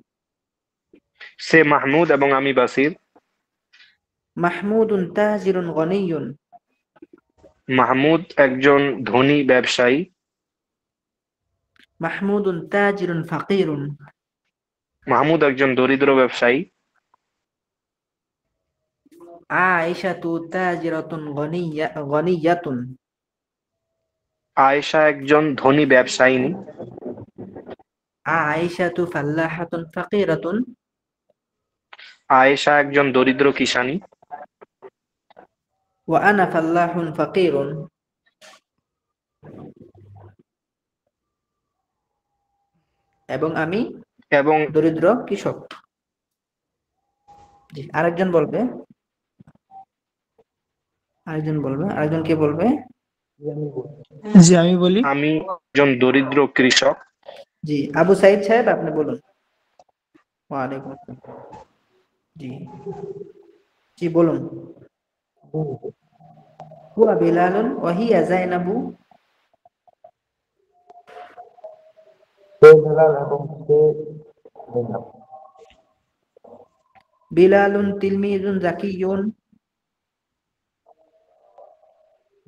Speaker 7: সে মাহমুদ এবং আমি বাশির।
Speaker 1: মাহমুদুন তাজিরুন গনিয়ুন।
Speaker 7: মাহমুদ একজন ধনী ব্যবসায়ী।
Speaker 1: মাহমুদুন তাজিরুন ফাকিরুন।
Speaker 7: মাহমুদ একজন দরিদ্র ব্যবসায়ী।
Speaker 1: আয়েশাতু তাজিরাতুন গনিয়াতুন।
Speaker 7: আয়েশা একজন ধনী ব্যবসায়িনী।
Speaker 1: আয়েশাতু ফাল্লাহাতুন ফাকিরাতুন।
Speaker 7: আয়েশা একজন দরিদ্র কিষানী।
Speaker 1: ওয়া আনা ফাল্লাহুন ফাকিরুন। এবং আমি
Speaker 7: এবং
Speaker 1: দরিদ্র কৃষক। জি, আরেকজন বলবে। আরেকজন কে বলবে?
Speaker 8: জি আমি বলি।
Speaker 7: আমি একজন দরিদ্র কৃষক।
Speaker 1: জি, আবু সাইদ সাহেব আপনি বলুন। ওয়ালাইকুম আসসালাম। জি জি বলুন। হুয়া বিলালুন ওয়া হিয়া যায়নাবু। বিলালুন তিলমিজুন যাকিয়ুন।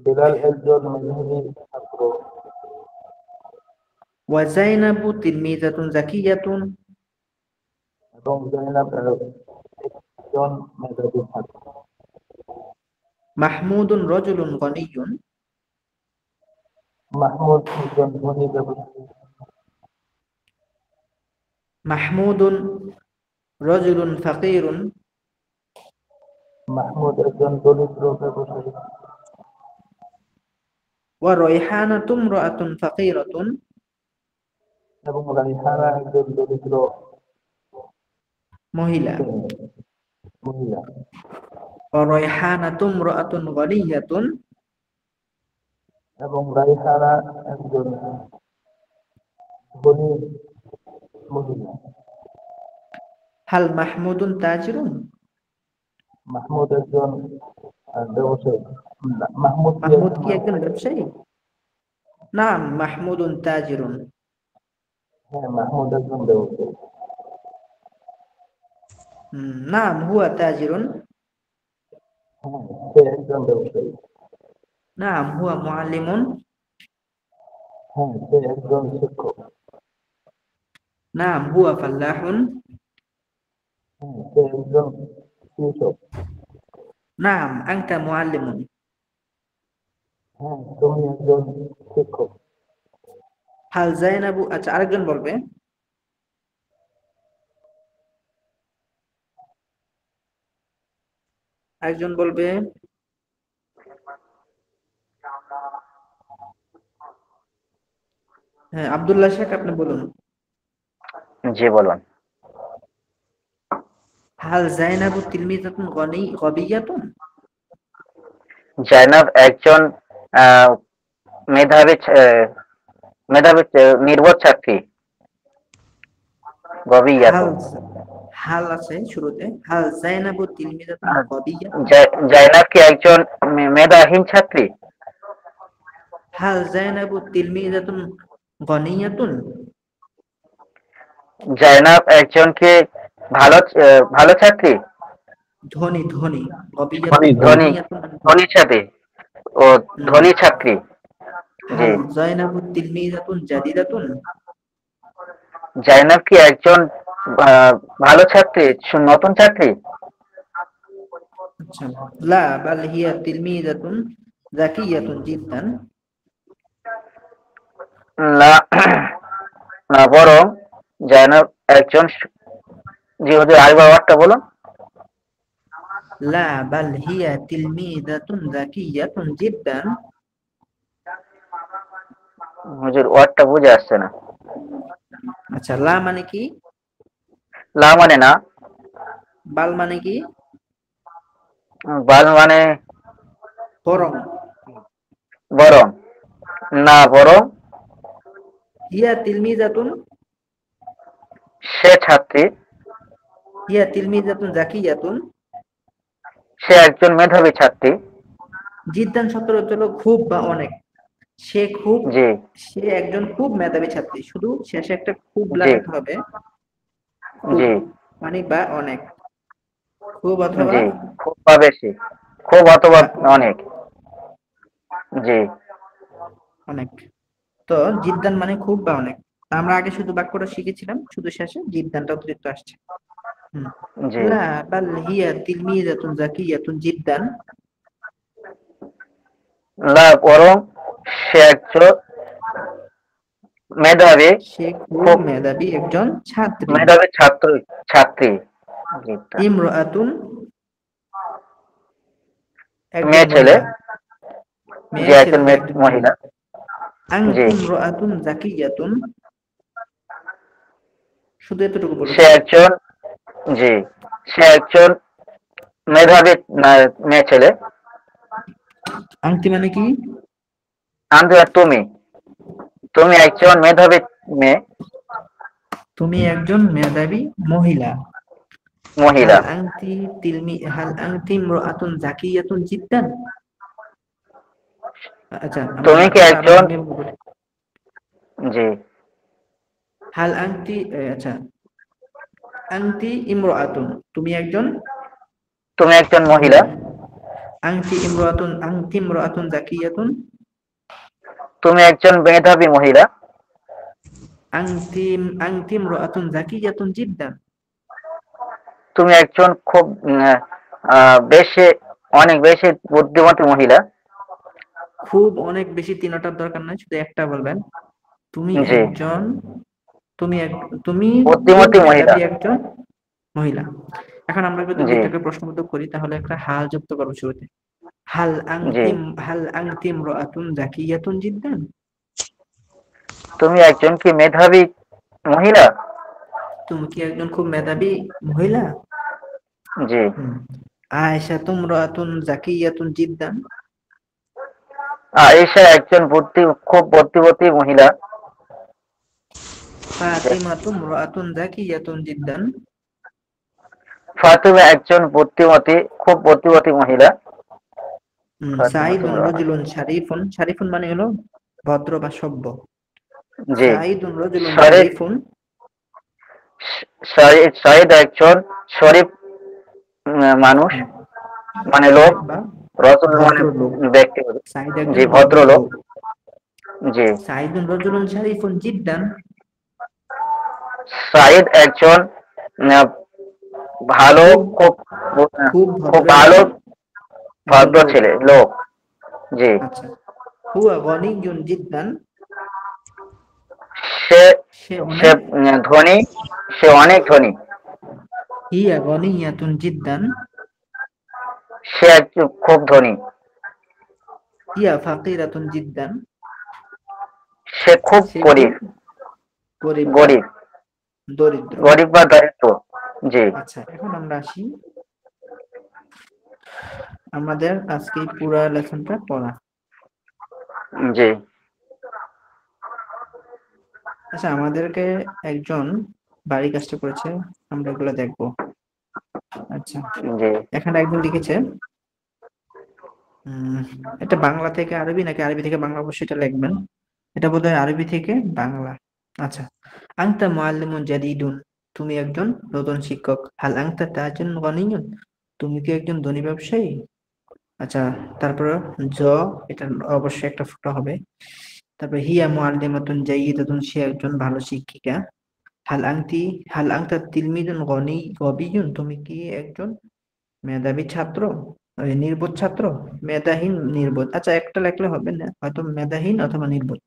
Speaker 12: বিলাল একজন মেধাবী ছাত্র।
Speaker 1: ওয়া যায়নাবু তিলমিযাতুন যাকিয়াতুন।
Speaker 12: এবং জাইনাব একজন মেধাবী ছাত্র।
Speaker 1: মাহমুদুন রাজুলুন গনিয়্যুন।
Speaker 12: মাহমুদ একজন ধনী ব্যবসায়ী।
Speaker 1: মাহমুদুন রাজুলুন ফাকিরুন।
Speaker 12: মাহমুদ একজন দরিদ্র ব্যবসায়ী।
Speaker 1: ওয়া রায়হানাতু ইমরাআতুন ফাকিরাতুন।
Speaker 12: এবং রাইহানা একজন দরিদ্র
Speaker 1: মহিলা।
Speaker 12: মহিলা।
Speaker 1: ওয়া রায়হানাতু ইমরাআতুন গনিয়্যাতুন।
Speaker 12: এবং রাইহানা একজন ধনী মহিলা।
Speaker 1: হাল মাহমুদুন তাজিরুন।
Speaker 12: মাহমুদ একজন ব্যবসায়ী।
Speaker 1: মাহমুদ কি একজন ব্যবসায়ী? না, মাহমুদুন তাজিরুন।
Speaker 12: হ্যাঁ, মাহমুদ একজন ব্যবসায়ী।
Speaker 1: নাম হুয়া তাজিরুন।
Speaker 12: হ্যাঁ, সে একজন ব্যবসায়ী।
Speaker 1: নাম হুয়া মুআল্লিমুন।
Speaker 12: হ্যাঁ, সে একজন শিক্ষক।
Speaker 1: নাম হুয়া ফাল্লাহুন।
Speaker 12: হ্যাঁ, সে একজন কৃষক।
Speaker 1: নাম আনতা মুআল্লিমুন।
Speaker 12: হ্যাঁ, তুমি একজন শিক্ষক।
Speaker 1: হাল যায়নাবু, আচ্ছা আরেকজন বলবে। একজন বলবে। হ্যাঁ, আব্দুল্লাহ শেখ, আপনি বলুন।
Speaker 3: জি বলুন।
Speaker 1: হাল যায়নাবু তিলমিযাতুন গবিয়াতুন।
Speaker 3: জাইনাব একজন মেধাবী মেধাবী নির্বোধ ছাত্রী। গবিয়াতুন।
Speaker 1: হাল আছে শুরুতে। হাল যায়নাবু তিলমিযাতুন গবিয়াতুন।
Speaker 3: জাইনাব কি একজন মেধাহীন ছাত্রী?
Speaker 1: হাল যায়নাবু তিলমিযাতুন গনিয়াতুন।
Speaker 3: জাইনাব একজন কি ভালো ছাত্রী?
Speaker 1: ধনী
Speaker 3: ধনী
Speaker 1: গনিয়াতুন।
Speaker 3: ধনী ছাত্রী। ও ধনী ছাত্রী। জি।
Speaker 1: হাল যায়নাবু তিলমিযাতুন জাদিদাতুন।
Speaker 3: জাইনাব কি একজন ভালো ছাত্রী, নতুন ছাত্রী?
Speaker 1: আচ্ছা, লা বাল হিয়া তিলমিযাতুন যাকিয়াতুন জিদ্দান।
Speaker 3: না, না বরং জাইনাব একজন জি হুজুর, আরেকবার ওয়ার্ডটা বলুন।
Speaker 1: লা বাল হিয়া তিলমিযাতুন যাকিয়াতুন জিদ্দান।
Speaker 3: হুজুর, ওয়ার্ডটা বুঝে আসছে না।
Speaker 1: আচ্ছা, লা মানে কি?
Speaker 3: লা মানে না।
Speaker 1: বাল মানে কি?
Speaker 3: বাল মানে
Speaker 1: বরং।
Speaker 3: বরং না, বরং
Speaker 1: হিয়া তিলমিযাতুন।
Speaker 3: সে ছাত্রী।
Speaker 1: হিয়া তিলমিযাতুন যাকিয়াতুন।
Speaker 3: সে একজন মেধাবী ছাত্রী।
Speaker 1: জিদ্দান শব্দের অর্থ হলো খুব বা অনেক।
Speaker 3: জি।
Speaker 1: সে একজন খুব মেধাবী ছাত্রী। শুধু শেষে একটা খুব
Speaker 3: জি।
Speaker 1: লাগাতে হবে।
Speaker 3: জি।
Speaker 1: মানে বা অনেক। খুব অথবা
Speaker 3: জি, খুব বা বেশি। খুব অথবা অনেক। জি।
Speaker 1: অনেক। তো জিদ্দান মানে খুব বা অনেক। আমরা আগে শুধু বাক্যটা শিখেছিলাম, শুধু শেষে জিদ্দানটা অতিরিক্ত আসছে।
Speaker 3: জি।
Speaker 1: লা বাল হিয়া তিলমিযাতুন যাকিয়াতুন জিদ্দান।
Speaker 3: লা বরং সে একজন মেধাবী,
Speaker 1: সে খুব মেধাবী একজন ছাত্রী।
Speaker 3: মেধাবী ছাত্রী।
Speaker 1: ইমরাআতুন
Speaker 3: মেয়ে ছেলে।
Speaker 1: মেয়ে
Speaker 3: যে একজন মহিলা। জি।
Speaker 1: ইমরাআতুন যাকিয়াতুন। শুধু এতটুকু বলুন।
Speaker 3: সে একজন, জি, সে একজন মেধাবী মেয়ে ছেলে।
Speaker 1: আংটি মানে কি?
Speaker 3: তুমি একজন মেধাবী মেয়ে।
Speaker 1: তুমি একজন মেধাবী মহিলা।
Speaker 3: মহিলা।
Speaker 1: হাল আনতি ইমরাআতুন যাকিয়াতুন জিদ্দান। আচ্ছা,
Speaker 3: তুমি কি একজন, জি,
Speaker 1: হাল আনতি, আচ্ছা, আনতি ইমরাআতুন, তুমি একজন
Speaker 3: মহিলা।
Speaker 1: আনতি ইমরাআতুন যাকিয়াতুন।
Speaker 3: তুমি একজন মেধাবী মহিলা।
Speaker 1: আংতিম রাতুন জাকিয়াতুন জিদ্দান।
Speaker 3: তুমি একজন খুব বেশি অনেক বেশি বুদ্ধিমতী মহিলা।
Speaker 1: খুব অনেক বেশি তিনটার দরকার নাই, শুধু একটা বলবেন। তুমি
Speaker 3: জি।
Speaker 1: একজন তুমি তুমি খুব
Speaker 3: বুদ্ধিমতী মহিলা।
Speaker 1: মেধাবী একজন মহিলা। এখন আমরা যদি
Speaker 3: জি
Speaker 1: দুইটাকে প্রশ্নবোধক করি তাহলে একটা হাল যুক্ত করবো শুরুতে। হাল
Speaker 3: জি।
Speaker 1: আংতিম রাতুন জাকিয়াতুন জিদ্দান।
Speaker 3: তুমি একজন কি মেধাবী মহিলা?
Speaker 1: তুমি কি একজন খুব মেধাবী মহিলা?
Speaker 3: জি।
Speaker 1: আয়েশাতুম রাতুন জাকিয়াতুন জিদ্দান।
Speaker 3: আয়েশা একজন খুব বুদ্ধিমতী মহিলা।
Speaker 1: ফাতিমাতুম রাতুন জাকিয়াতুন জিদ্দান।
Speaker 3: ফাতিমা একজন খুব বুদ্ধিমতী মহিলা।
Speaker 1: সাইদুন রাজুলুন শারিফুন। শারিফুন মানে হলো ভদ্র বা সভ্য।
Speaker 3: জি।
Speaker 1: সাইদুন রাজুলুন শারিফুন।
Speaker 3: সাইদ একজন শরীফ মানুষ, মানে লোক।
Speaker 1: বা
Speaker 3: রজুল মানে
Speaker 1: ভদ্রলোক।
Speaker 3: ব্যক্তি।
Speaker 1: সাইদ
Speaker 3: জি,
Speaker 1: একজন
Speaker 3: ভদ্রলোক। জি।
Speaker 1: সাইদুন রাজুলুন শারিফুন জিদ্দান।
Speaker 3: সাইদ একজন ভালো, খুব
Speaker 1: খুব
Speaker 3: খুব
Speaker 1: ভদ্র
Speaker 3: ভালো
Speaker 1: একজন
Speaker 3: ভদ্র ছেলে লোক। জি।
Speaker 1: আচ্ছা। হুয়া গনিয়ুন জিদ্দান।
Speaker 3: সে
Speaker 1: সে
Speaker 3: সে
Speaker 1: অনেক
Speaker 3: ধনী, সে অনেক ধনী।
Speaker 1: হিয়া গনিয়াতুন জিদ্দান।
Speaker 3: সে একজন খুব ধনী।
Speaker 1: হিয়া ফাকিরাতুন জিদ্দান।
Speaker 3: সে খুব
Speaker 1: সে
Speaker 3: গরিব।
Speaker 1: গরিব বা
Speaker 3: গরিব
Speaker 1: দরিদ্র।
Speaker 3: গরিব বা দরিদ্র। জি।
Speaker 1: আচ্ছা, এখন আমরা আসি আমাদের আজকে পুরা লেসনটা পড়া।
Speaker 3: জি।
Speaker 1: আচ্ছা, আমাদেরকে একজন বাড়ি কাজটা করেছে, আমরা এগুলো দেখবো। আচ্ছা,
Speaker 3: জি।
Speaker 1: এখানে একজন লিখেছে এটা বাংলা থেকে আরবি নাকি আরবি থেকে বাংলা, অবশ্যই এটা লিখবেন। এটা বোধহয় আরবি থেকে বাংলা। আচ্ছা। আনতা মুআল্লিমুন জাদিদুন। তুমি একজন নতুন শিক্ষক। হাল আনতা তাজিরুন গনিয়ুন। তুমি কি একজন ধনী ব্যবসায়ী? আচ্ছা, তারপরে এটা অবশ্যই একটা ফটো হবে। তারপরে হিয়া মুআল্লিমাতুন জাইয়িদাতুন। সে একজন ভালো শিক্ষিকা। হাল আনতা তিলমিদুন গবিয়ুন। তুমি কি একজন মেধাবী ছাত্র? নির্বোধ ছাত্র? মেধাহীন, নির্বোধ। আচ্ছা, একটা লেখলে হবে না, হয়তো মেধাহীন অথবা নির্বোধ।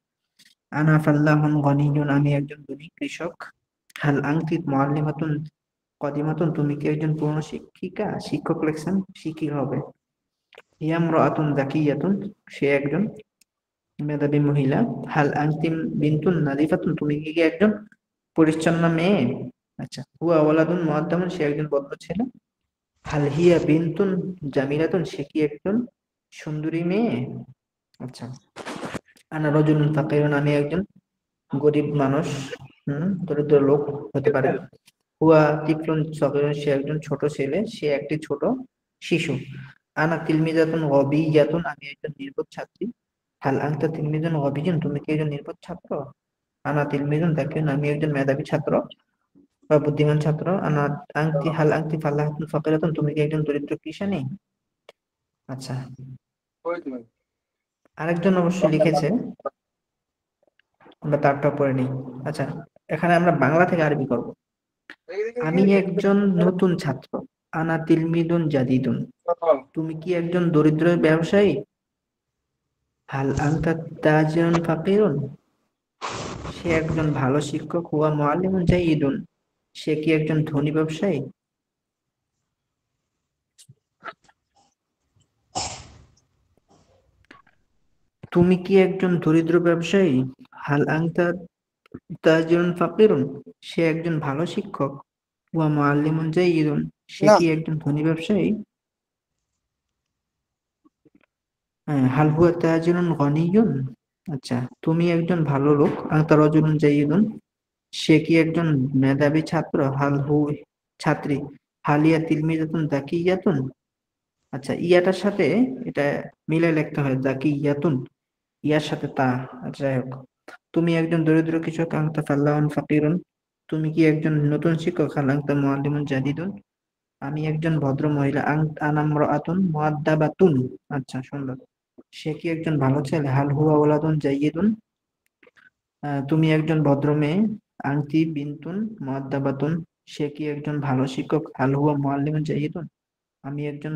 Speaker 1: আনা ফাল্লাহুন গনিয়ুন। আমি একজন ধনী কৃষক। হাল আনতি মুআল্লিমাতুন কদিমাতুন। তুমি কি একজন পুরনো শিক্ষিকা? শিক্ষক লেখছেন, শিক্ষিকা হবে। হিয়া ইমরাআতুন যাকিয়াতুন। সে একজন মেধাবী মহিলা। হাল আনতিম বিনতুন নাদিফাতুন। তুমি কি একজন পরিচ্ছন্ন মেয়ে? আচ্ছা। হুয়া ওয়ালাদুন মুআদ্দাবুন। সে একজন ভদ্র ছেলে। হাল হিয়া বিনতুন জামিলাতুন। সে কি একজন সুন্দরী মেয়ে? আচ্ছা। আনা রাজুলুন ফাকিরুন। আমি একজন গরিব মানুষ, দরিদ্র লোক হতে পারে। হুয়া তিফলুন সগীরুন। সে একজন ছোট ছেলে, সে একটি ছোট শিশু। আনা তিলমিজাতুন গবিয়াতুন। আমি একজন নির্বোধ ছাত্রী। হাল আনতা তিলমিজুন গবিয়ুন। তুমি কি একজন নির্বোধ ছাত্র? আনা তিলমিজুন যাকিয়ুন। আমি একজন মেধাবী ছাত্র বা বুদ্ধিমান ছাত্র। হাল আনতি ফাল্লাহাতুন ফাকিরাতুন। তুমি কি একজন দরিদ্র কৃষানী? আচ্ছা, আরেকজন অবশ্যই লিখেছে, আমরা তারটা পড়ে নিই। আচ্ছা, এখানে আমরা বাংলা থেকে আরবি করব। আমি একজন নতুন ছাত্র। আনা তিলমিদুন জাদিদুন। তুমি কি একজন দরিদ্র ব্যবসায়ী? হাল আনতা তাজিরুন ফাকিরুন। সে একজন ভালো শিক্ষক। হুয়া মুআল্লিমুন জাইয়িদুন। সে কি একজন ধনী ব্যবসায়ী? তুমি কি একজন দরিদ্র ব্যবসায়ী? হাল আনতা তাজিরুন ফাকিরুন। সে একজন ভালো শিক্ষক। ওয়া মুআল্লিমুন জাইয়িদুন। সে কি একজন ধনী ব্যবসায়ী? হাল হুয়া তাজিরুন গনিয়ুন। আচ্ছা, তুমি একজন ভালো লোক। আনতা রাজুলুন জাইয়িদুন। সে কি একজন মেধাবী ছাত্র? ছাত্রী। হালিয়া তিলমিজাতুন যাকিয়াতুন। আচ্ছা, ইয়াটার সাথে এটা মিলে লিখতে হয়, যাকিয়াতুন। ইয়ার সাথে তা। আচ্ছা, যাই হোক। তুমি একজন দরিদ্র কৃষক। আনতা ফাল্লাহুন ফাকিরুন। তুমি কি একজন নতুন শিক্ষক? হাল আনতা মুআল্লিমুন জাদিদুন। আমি একজন ভদ্র মহিলা। আনা ইমরাআতুন মুআদ্দাবাতুন। আচ্ছা, সুন্দর। সে কি একজন ভালো ছেলে? হাল হুয়া ওয়ালাদুন জাইয়িদুন। তুমি একজন ভদ্র মেয়ে। আনতি বিনতুন মুআদ্দাবাতুন, সে কি একজন ভালো শিক্ষক। হাল হুয়া মুআল্লিমুন জাইয়িদুন, আমি একজন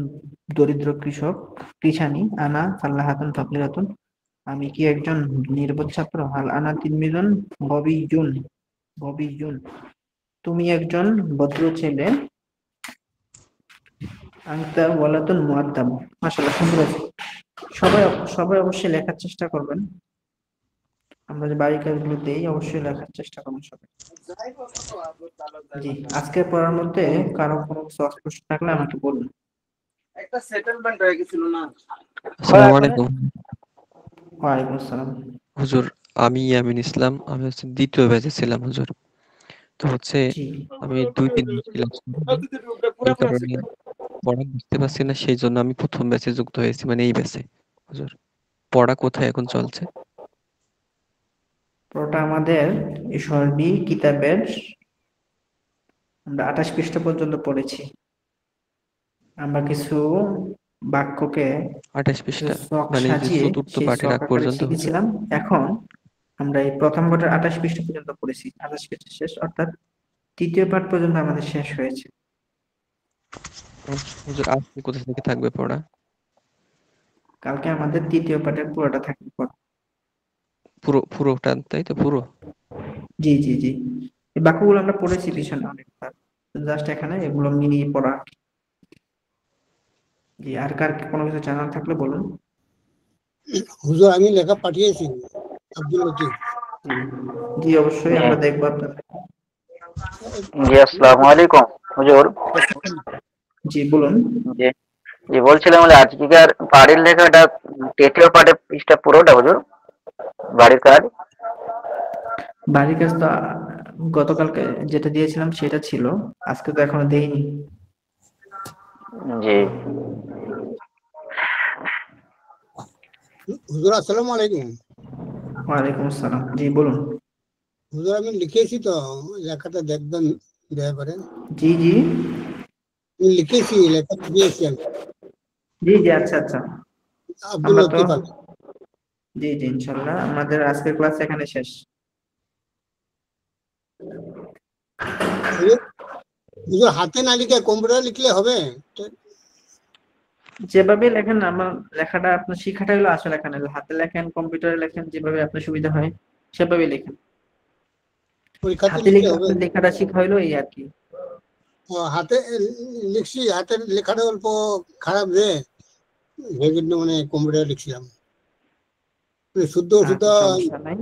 Speaker 1: দরিদ্র কৃষানি। আনা ফাল্লাহাতুন ফাকিরাতুন, আমি কি একজন নির্বোধ ছাত্র। হাল আনা তিলমিজুন গবিয়্যুন গবিয়্যুন, তুমি একজন ভদ্র ছেলে। আনতা ওয়ালাদুন মুআদ্দাব। মাশাআল্লাহ, সুন্দর আছে। সবাই সবাই অবশ্যই লেখার চেষ্টা করবেন। আমরা যে বাড়ি কাজগুলো দেই অবশ্যই লেখার চেষ্টা করবেন সবাই। জি, আজকের পড়ার মধ্যে কারো কোনো কিছু অস্পষ্ট থাকলে আমাকে বলুন।
Speaker 2: একটা সেটেলমেন্ট হয়ে গেছিল না?
Speaker 13: আসসালামু আলাইকুম
Speaker 1: ওয়ালাইকুম আসসালাম।
Speaker 13: হুজুর। আমি ইয়ামিন ইসলাম, আমি হচ্ছে দ্বিতীয় ব্যাচে ছিলাম হুজুর। তো হচ্ছে
Speaker 1: জি
Speaker 13: আমি 2 দিন ক্লাস করিনি, এই কারণে পড়া বুঝতে পারছি না, সেই জন্য আমি প্রথম ব্যাচে যুক্ত হয়েছি, মানে এই ব্যাচে। হুজুর, পড়া কোথায় এখন চলছে?
Speaker 1: পুরোটা আমাদের এই সরবি কিতাবের আমরা 28 পৃষ্ঠা পর্যন্ত পড়েছি। আমরা কিছু বাক্যকে
Speaker 13: 28
Speaker 1: কিছু
Speaker 13: পৃষ্ঠা,
Speaker 1: ছক
Speaker 13: মানে এই যে
Speaker 1: সাজিয়ে
Speaker 13: চতুর্থ
Speaker 1: সেই
Speaker 13: পাঠের
Speaker 1: ছক
Speaker 13: আগ
Speaker 1: আকারে
Speaker 13: পর্যন্ত হুজুর?
Speaker 1: শিখেছিলাম। এখন আমরা এই প্রথম পাঠের 28 পৃষ্ঠা পর্যন্ত পড়েছি, 28 পৃষ্ঠা শেষ, অর্থাৎ তৃতীয় পাঠ পর্যন্ত আমাদের শেষ হয়েছে।
Speaker 13: হুজুর, আজকে কোথা থেকে থাকবে পড়া?
Speaker 1: কালকে আমাদের তৃতীয় পাঠের পুরোটা থাকবে পড়া।
Speaker 13: পুরোটা, তাই তো? পুরো?
Speaker 1: জি জি জি, এই বাক্যগুলো আমরা পড়েছি পিছনে অনেকবার, জাস্ট এখানে এগুলো মিলিয়ে পড়া। জি, আর কার কোনো কিছু জানার থাকলে বলুন।
Speaker 14: হুজুর আমি লেখা পাঠিয়েছি, আব্দুল লতিফ।
Speaker 1: জি অবশ্যই, আমরা দেখবো আপনার।
Speaker 3: জি, আসসালামু আলাইকুম হুজুর।
Speaker 1: জি বলুন।
Speaker 3: জি জি, বলছিলাম যে আজকের বাড়ির লেখাটা তৃতীয় পাঠের পৃষ্ঠা পুরোটা হুজুর, বাড়ির কাজ।
Speaker 1: বাড়ির কাজ তো গতকালকে যেটা দিয়েছিলাম সেটা ছিল, আজকে তো এখনো দেইনি।
Speaker 3: জি
Speaker 14: হুজুর আসসালামু আলাইকুম।
Speaker 1: ওয়ালাইকুম আসসালাম। জি বলুন।
Speaker 14: হুজুর আমি লিখেছি তো, লেখাটা দেখবেন দয়া করে।
Speaker 1: জি জি
Speaker 14: আমি লিখেছি, লেখা দিয়েছি আমি।
Speaker 1: জি জি, আচ্ছা আচ্ছা।
Speaker 14: আব্দুল
Speaker 1: আমরা তো
Speaker 14: লতিফ আলী।
Speaker 1: জি জি, ইনশাল্লাহ আমাদের আজকের ক্লাস এখানে শেষ।
Speaker 14: হুজুর হুজুর হাতে না লিখে কম্পিউটার লিখলে হবে?
Speaker 1: যেভাবে লেখেন, আমার লেখাটা আপনার শিখাটা হলো আসল লেখা, না হাতে লেখেন কম্পিউটারে লেখেন, যেভাবে আপনার সুবিধা হয় সেভাবে লেখেন।
Speaker 14: পরীক্ষাতে
Speaker 1: হাতে
Speaker 14: লিখলে
Speaker 1: লিখে
Speaker 14: হবে?
Speaker 1: আপনার লেখাটা শিখা হইলো এই আর কি।
Speaker 14: হাতে লিখছি, হাতের লেখাটা অল্প খারাপ রে, সেই জন্য মানে কম্পিউটার লিখছিলাম, শুদ্ধ শুদ্ধ
Speaker 1: আচ্ছা, সমস্যা নাই।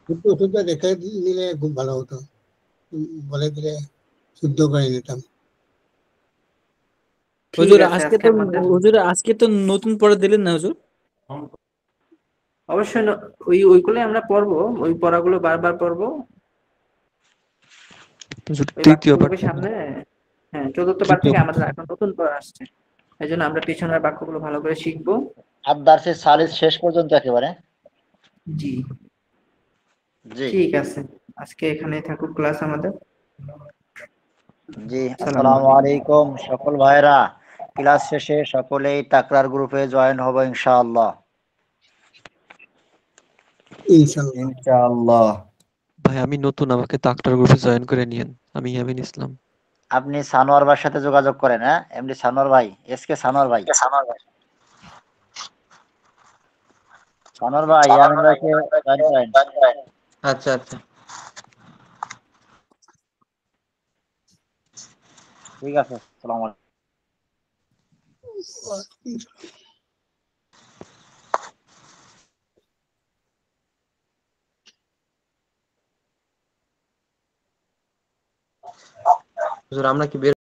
Speaker 14: শুদ্ধ শুদ্ধ দেখে নিলে খুব ভালো হতো, বলে দিলে শুদ্ধ করে নিতাম।
Speaker 1: ঠিক
Speaker 5: হুজুর
Speaker 1: আছে,
Speaker 5: আজকে
Speaker 1: আজকে
Speaker 5: তো
Speaker 1: আমাদের
Speaker 5: হুজুর আজকে তো নতুন পড়া দিলেন না হুজুর?
Speaker 1: অবশ্যই ওইগুলো আমরা পড়বো, ওই পড়াগুলো বারবার পড়বো।
Speaker 13: হুজুর,
Speaker 1: ওই
Speaker 13: তৃতীয় পাঠ
Speaker 1: বাক্যগুলোকে
Speaker 13: থেকে।
Speaker 1: সামনে, হ্যাঁ চতুর্থ পাঠ
Speaker 13: তৃতীয়
Speaker 1: থেকে
Speaker 13: পাঠ
Speaker 1: আমাদের
Speaker 13: থেকে।
Speaker 1: এখন নতুন পড়া আসছে, এই জন্য আমরা পিছনের বাক্যগুলো ভালো করে শিখবো।
Speaker 3: আবদার্সের সালিস শেষ পর্যন্ত একেবারে।
Speaker 1: জি
Speaker 3: জি
Speaker 1: ঠিক আছে, আজকে এখানেই থাকুক ক্লাস আমাদের।
Speaker 3: জি,
Speaker 1: আসসালামু
Speaker 3: আসসালামু
Speaker 1: আলাইকুম।
Speaker 3: আলাইকুম সকল ভাইরা। ক্লাস শেষে সকলেই তাকরার গ্রুপে জয়েন হবো ইনশাআল্লাহ।
Speaker 14: ইনশাআল্লাহ।
Speaker 11: ইনশাআল্লাহ।
Speaker 13: ভাই আমি নতুন, আমাকে তাক্তার গ্রুপে জয়েন করে নিয়েন। আমি ইয়ামিন ইসলাম।
Speaker 3: আপনি সানোয়ার ভাইয়ের সাথে যোগাযোগ করেন, হ্যাঁ, এমডি সানোয়ার ভাই, এসকে সানোয়ার ভাই। সানোয়ার ভাই ইয়ামিন ভাইকে জয়েন করেন।
Speaker 9: আচ্ছা আচ্ছা।
Speaker 3: ঠিক আছে, আসসালামু আলাইকুম।
Speaker 9: হুজুর, আমরা কি বের